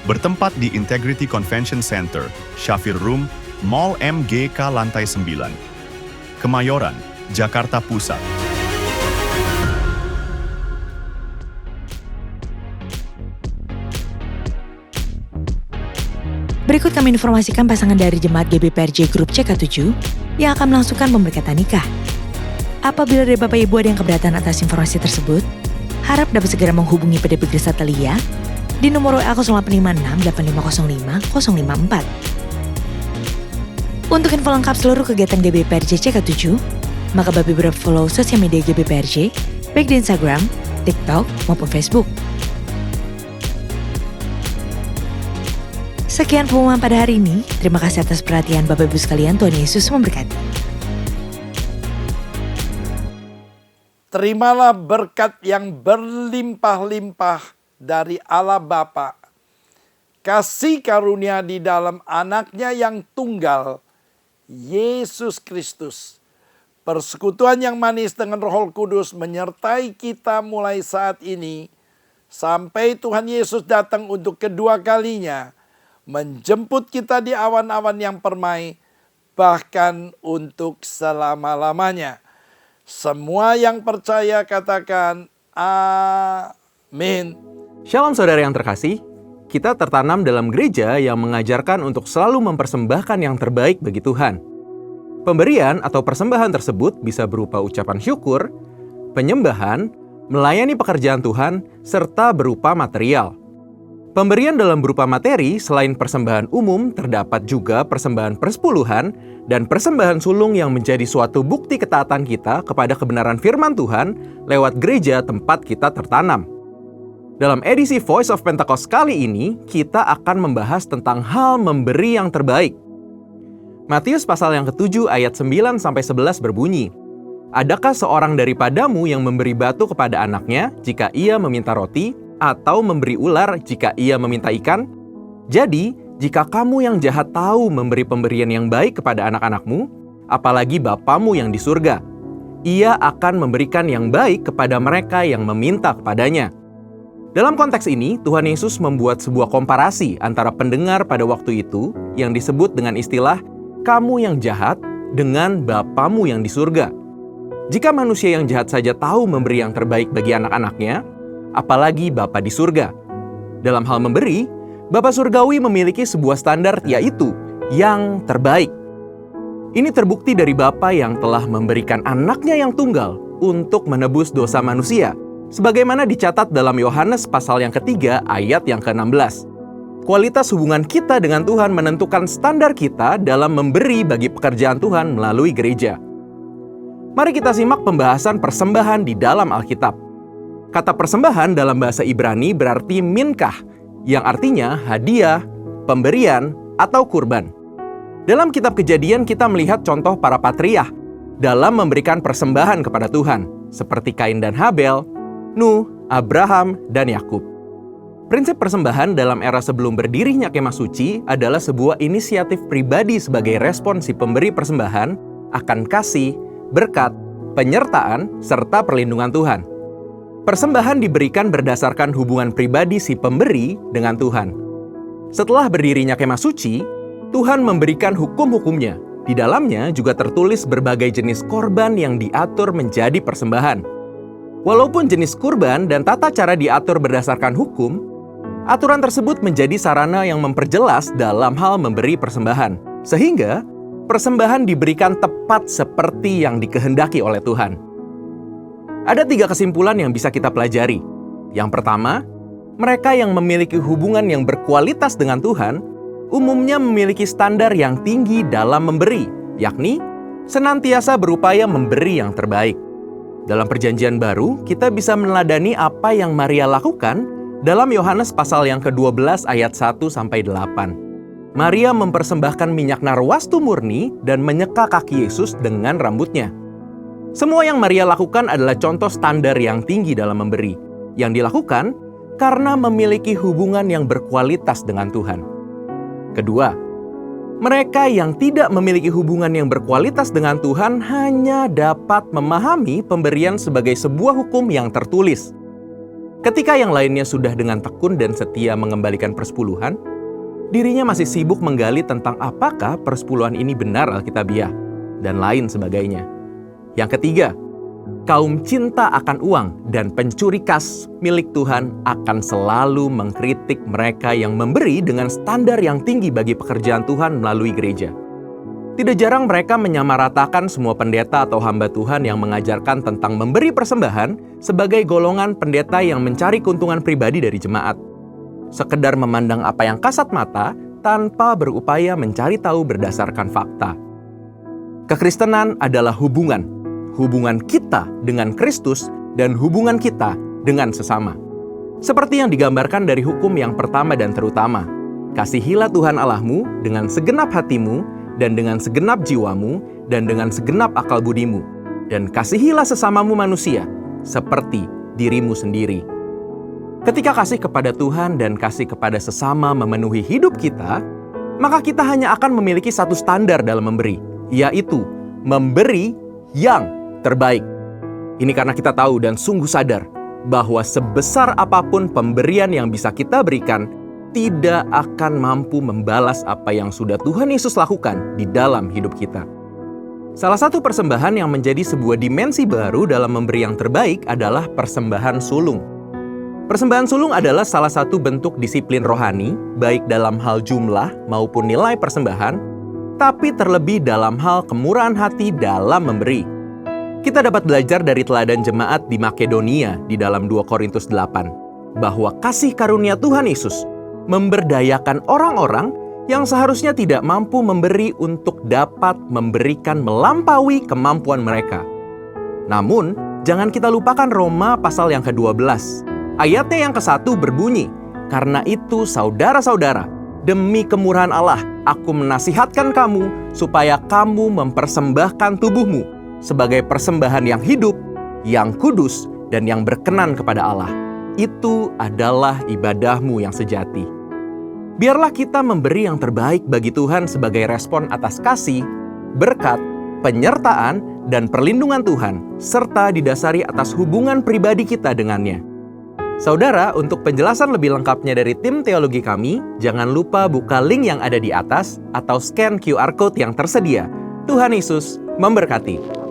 Bertempat di Integrity Convention Center, Shafir Room, Mall MGK Lantai 9. Kemayoran, Jakarta Pusat. Berikut kami informasikan pasangan dari Jemaat GBIPRJ Grup CK7 yang akan melangsungkan pemberkatan nikah. Apabila dari Bapak Ibu ada yang keberatan atas informasi tersebut, harap dapat segera menghubungi PDP Gris Satelia di nomor WA 0856-8505-054. Untuk info lengkap seluruh kegiatan GBIPRJ CK7, maka Bapak Ibu dapat follow sosial media GBIPRJ, baik di Instagram, TikTok, maupun Facebook. Sekian pengumuman pada hari ini. Terima kasih atas perhatian Bapak Ibu sekalian. Tuhan Yesus memberkati. Terimalah berkat yang berlimpah-limpah dari Allah Bapa, kasih karunia di dalam anaknya yang tunggal, Yesus Kristus. Persekutuan yang manis dengan Roh Kudus menyertai kita mulai saat ini, sampai Tuhan Yesus datang untuk kedua kalinya, menjemput kita di awan-awan yang permai, bahkan untuk selama-lamanya. Semua yang percaya katakan amin. Shalom saudara yang terkasih, kita tertanam dalam gereja yang mengajarkan untuk selalu mempersembahkan yang terbaik bagi Tuhan. Pemberian atau persembahan tersebut bisa berupa ucapan syukur, penyembahan, melayani pekerjaan Tuhan, serta berupa material. Pemberian dalam berupa materi selain persembahan umum terdapat juga persembahan persepuluhan dan persembahan sulung yang menjadi suatu bukti ketaatan kita kepada kebenaran firman Tuhan lewat gereja tempat kita tertanam. Dalam edisi Voice of Pentecost kali ini, kita akan membahas tentang hal memberi yang terbaik. Matius pasal yang ke-7 ayat 9-11 berbunyi, "Adakah seorang daripadamu yang memberi batu kepada anaknya jika ia meminta roti, atau memberi ular jika ia meminta ikan? Jadi, jika kamu yang jahat tahu memberi pemberian yang baik kepada anak-anakmu, apalagi Bapamu yang di surga, Ia akan memberikan yang baik kepada mereka yang meminta kepadanya." Dalam konteks ini, Tuhan Yesus membuat sebuah komparasi antara pendengar pada waktu itu yang disebut dengan istilah kamu yang jahat dengan Bapamu yang di surga. Jika manusia yang jahat saja tahu memberi yang terbaik bagi anak-anaknya, apalagi Bapa di surga. Dalam hal memberi, Bapa Surgawi memiliki sebuah standar, yaitu yang terbaik. Ini terbukti dari Bapa yang telah memberikan anaknya yang tunggal untuk menebus dosa manusia, sebagaimana dicatat dalam Yohanes pasal yang ketiga ayat yang ke-16. Kualitas hubungan kita dengan Tuhan menentukan standar kita dalam memberi bagi pekerjaan Tuhan melalui gereja. Mari kita simak pembahasan persembahan di dalam Alkitab. Kata persembahan dalam bahasa Ibrani berarti minkah, yang artinya hadiah, pemberian, atau kurban. Dalam kitab Kejadian kita melihat contoh para patriark dalam memberikan persembahan kepada Tuhan, seperti Kain dan Habel, Nuh, Abraham, dan Yakub. Prinsip persembahan dalam era sebelum berdirinya kemah suci adalah sebuah inisiatif pribadi sebagai respon si pemberi persembahan akan kasih, berkat, penyertaan, serta perlindungan Tuhan. Persembahan diberikan berdasarkan hubungan pribadi si pemberi dengan Tuhan. Setelah berdirinya kemah suci, Tuhan memberikan hukum-hukumnya. Di dalamnya juga tertulis berbagai jenis korban yang diatur menjadi persembahan. Walaupun jenis kurban dan tata cara diatur berdasarkan hukum, aturan tersebut menjadi sarana yang memperjelas dalam hal memberi persembahan. Sehingga, persembahan diberikan tepat seperti yang dikehendaki oleh Tuhan. Ada 3 kesimpulan yang bisa kita pelajari. Yang pertama, mereka yang memiliki hubungan yang berkualitas dengan Tuhan umumnya memiliki standar yang tinggi dalam memberi, yakni senantiasa berupaya memberi yang terbaik. Dalam Perjanjian Baru, kita bisa meneladani apa yang Maria lakukan dalam Yohanes pasal yang ke-12 ayat 1-8. Maria mempersembahkan minyak narwastu murni dan menyeka kaki Yesus dengan rambutnya. Semua yang Maria lakukan adalah contoh standar yang tinggi dalam memberi, yang dilakukan karena memiliki hubungan yang berkualitas dengan Tuhan. Kedua, mereka yang tidak memiliki hubungan yang berkualitas dengan Tuhan hanya dapat memahami pemberian sebagai sebuah hukum yang tertulis. Ketika yang lainnya sudah dengan tekun dan setia mengembalikan persepuluhan, dirinya masih sibuk menggali tentang apakah persepuluhan ini benar alkitabiah, dan lain sebagainya. Yang ketiga, kaum cinta akan uang dan pencuri kas milik Tuhan akan selalu mengkritik mereka yang memberi dengan standar yang tinggi bagi pekerjaan Tuhan melalui gereja. Tidak jarang mereka menyamaratakan semua pendeta atau hamba Tuhan yang mengajarkan tentang memberi persembahan sebagai golongan pendeta yang mencari keuntungan pribadi dari jemaat. Sekedar memandang apa yang kasat mata tanpa berupaya mencari tahu berdasarkan fakta. Kekristenan adalah hubungan kita dengan Kristus dan hubungan kita dengan sesama. Seperti yang digambarkan dari hukum yang pertama dan terutama, kasihilah Tuhan Allahmu dengan segenap hatimu dan dengan segenap jiwamu dan dengan segenap akal budimu, dan kasihilah sesamamu manusia seperti dirimu sendiri. Ketika kasih kepada Tuhan dan kasih kepada sesama memenuhi hidup kita, maka kita hanya akan memiliki satu standar dalam memberi, yaitu memberi yang terbaik. Ini karena kita tahu dan sungguh sadar bahwa sebesar apapun pemberian yang bisa kita berikan, tidak akan mampu membalas apa yang sudah Tuhan Yesus lakukan di dalam hidup kita. Salah satu persembahan yang menjadi sebuah dimensi baru dalam memberi yang terbaik adalah persembahan sulung. Persembahan sulung adalah salah satu bentuk disiplin rohani, baik dalam hal jumlah maupun nilai persembahan, tapi terlebih dalam hal kemurahan hati dalam memberi. Kita dapat belajar dari teladan jemaat di Makedonia di dalam 2 Korintus 8, bahwa kasih karunia Tuhan Yesus memberdayakan orang-orang yang seharusnya tidak mampu memberi untuk dapat memberikan melampaui kemampuan mereka. Namun, jangan kita lupakan Roma pasal yang ke-12. Ayatnya yang ke-1 berbunyi, "Karena itu saudara-saudara, demi kemurahan Allah, aku menasihatkan kamu supaya kamu mempersembahkan tubuhmu sebagai persembahan yang hidup, yang kudus, dan yang berkenan kepada Allah. Itu adalah ibadahmu yang sejati." Biarlah kita memberi yang terbaik bagi Tuhan sebagai respon atas kasih, berkat, penyertaan, dan perlindungan Tuhan, serta didasari atas hubungan pribadi kita dengannya. Saudara, untuk penjelasan lebih lengkapnya dari tim teologi kami, jangan lupa buka link yang ada di atas atau scan QR Code yang tersedia. Tuhan Yesus memberkati.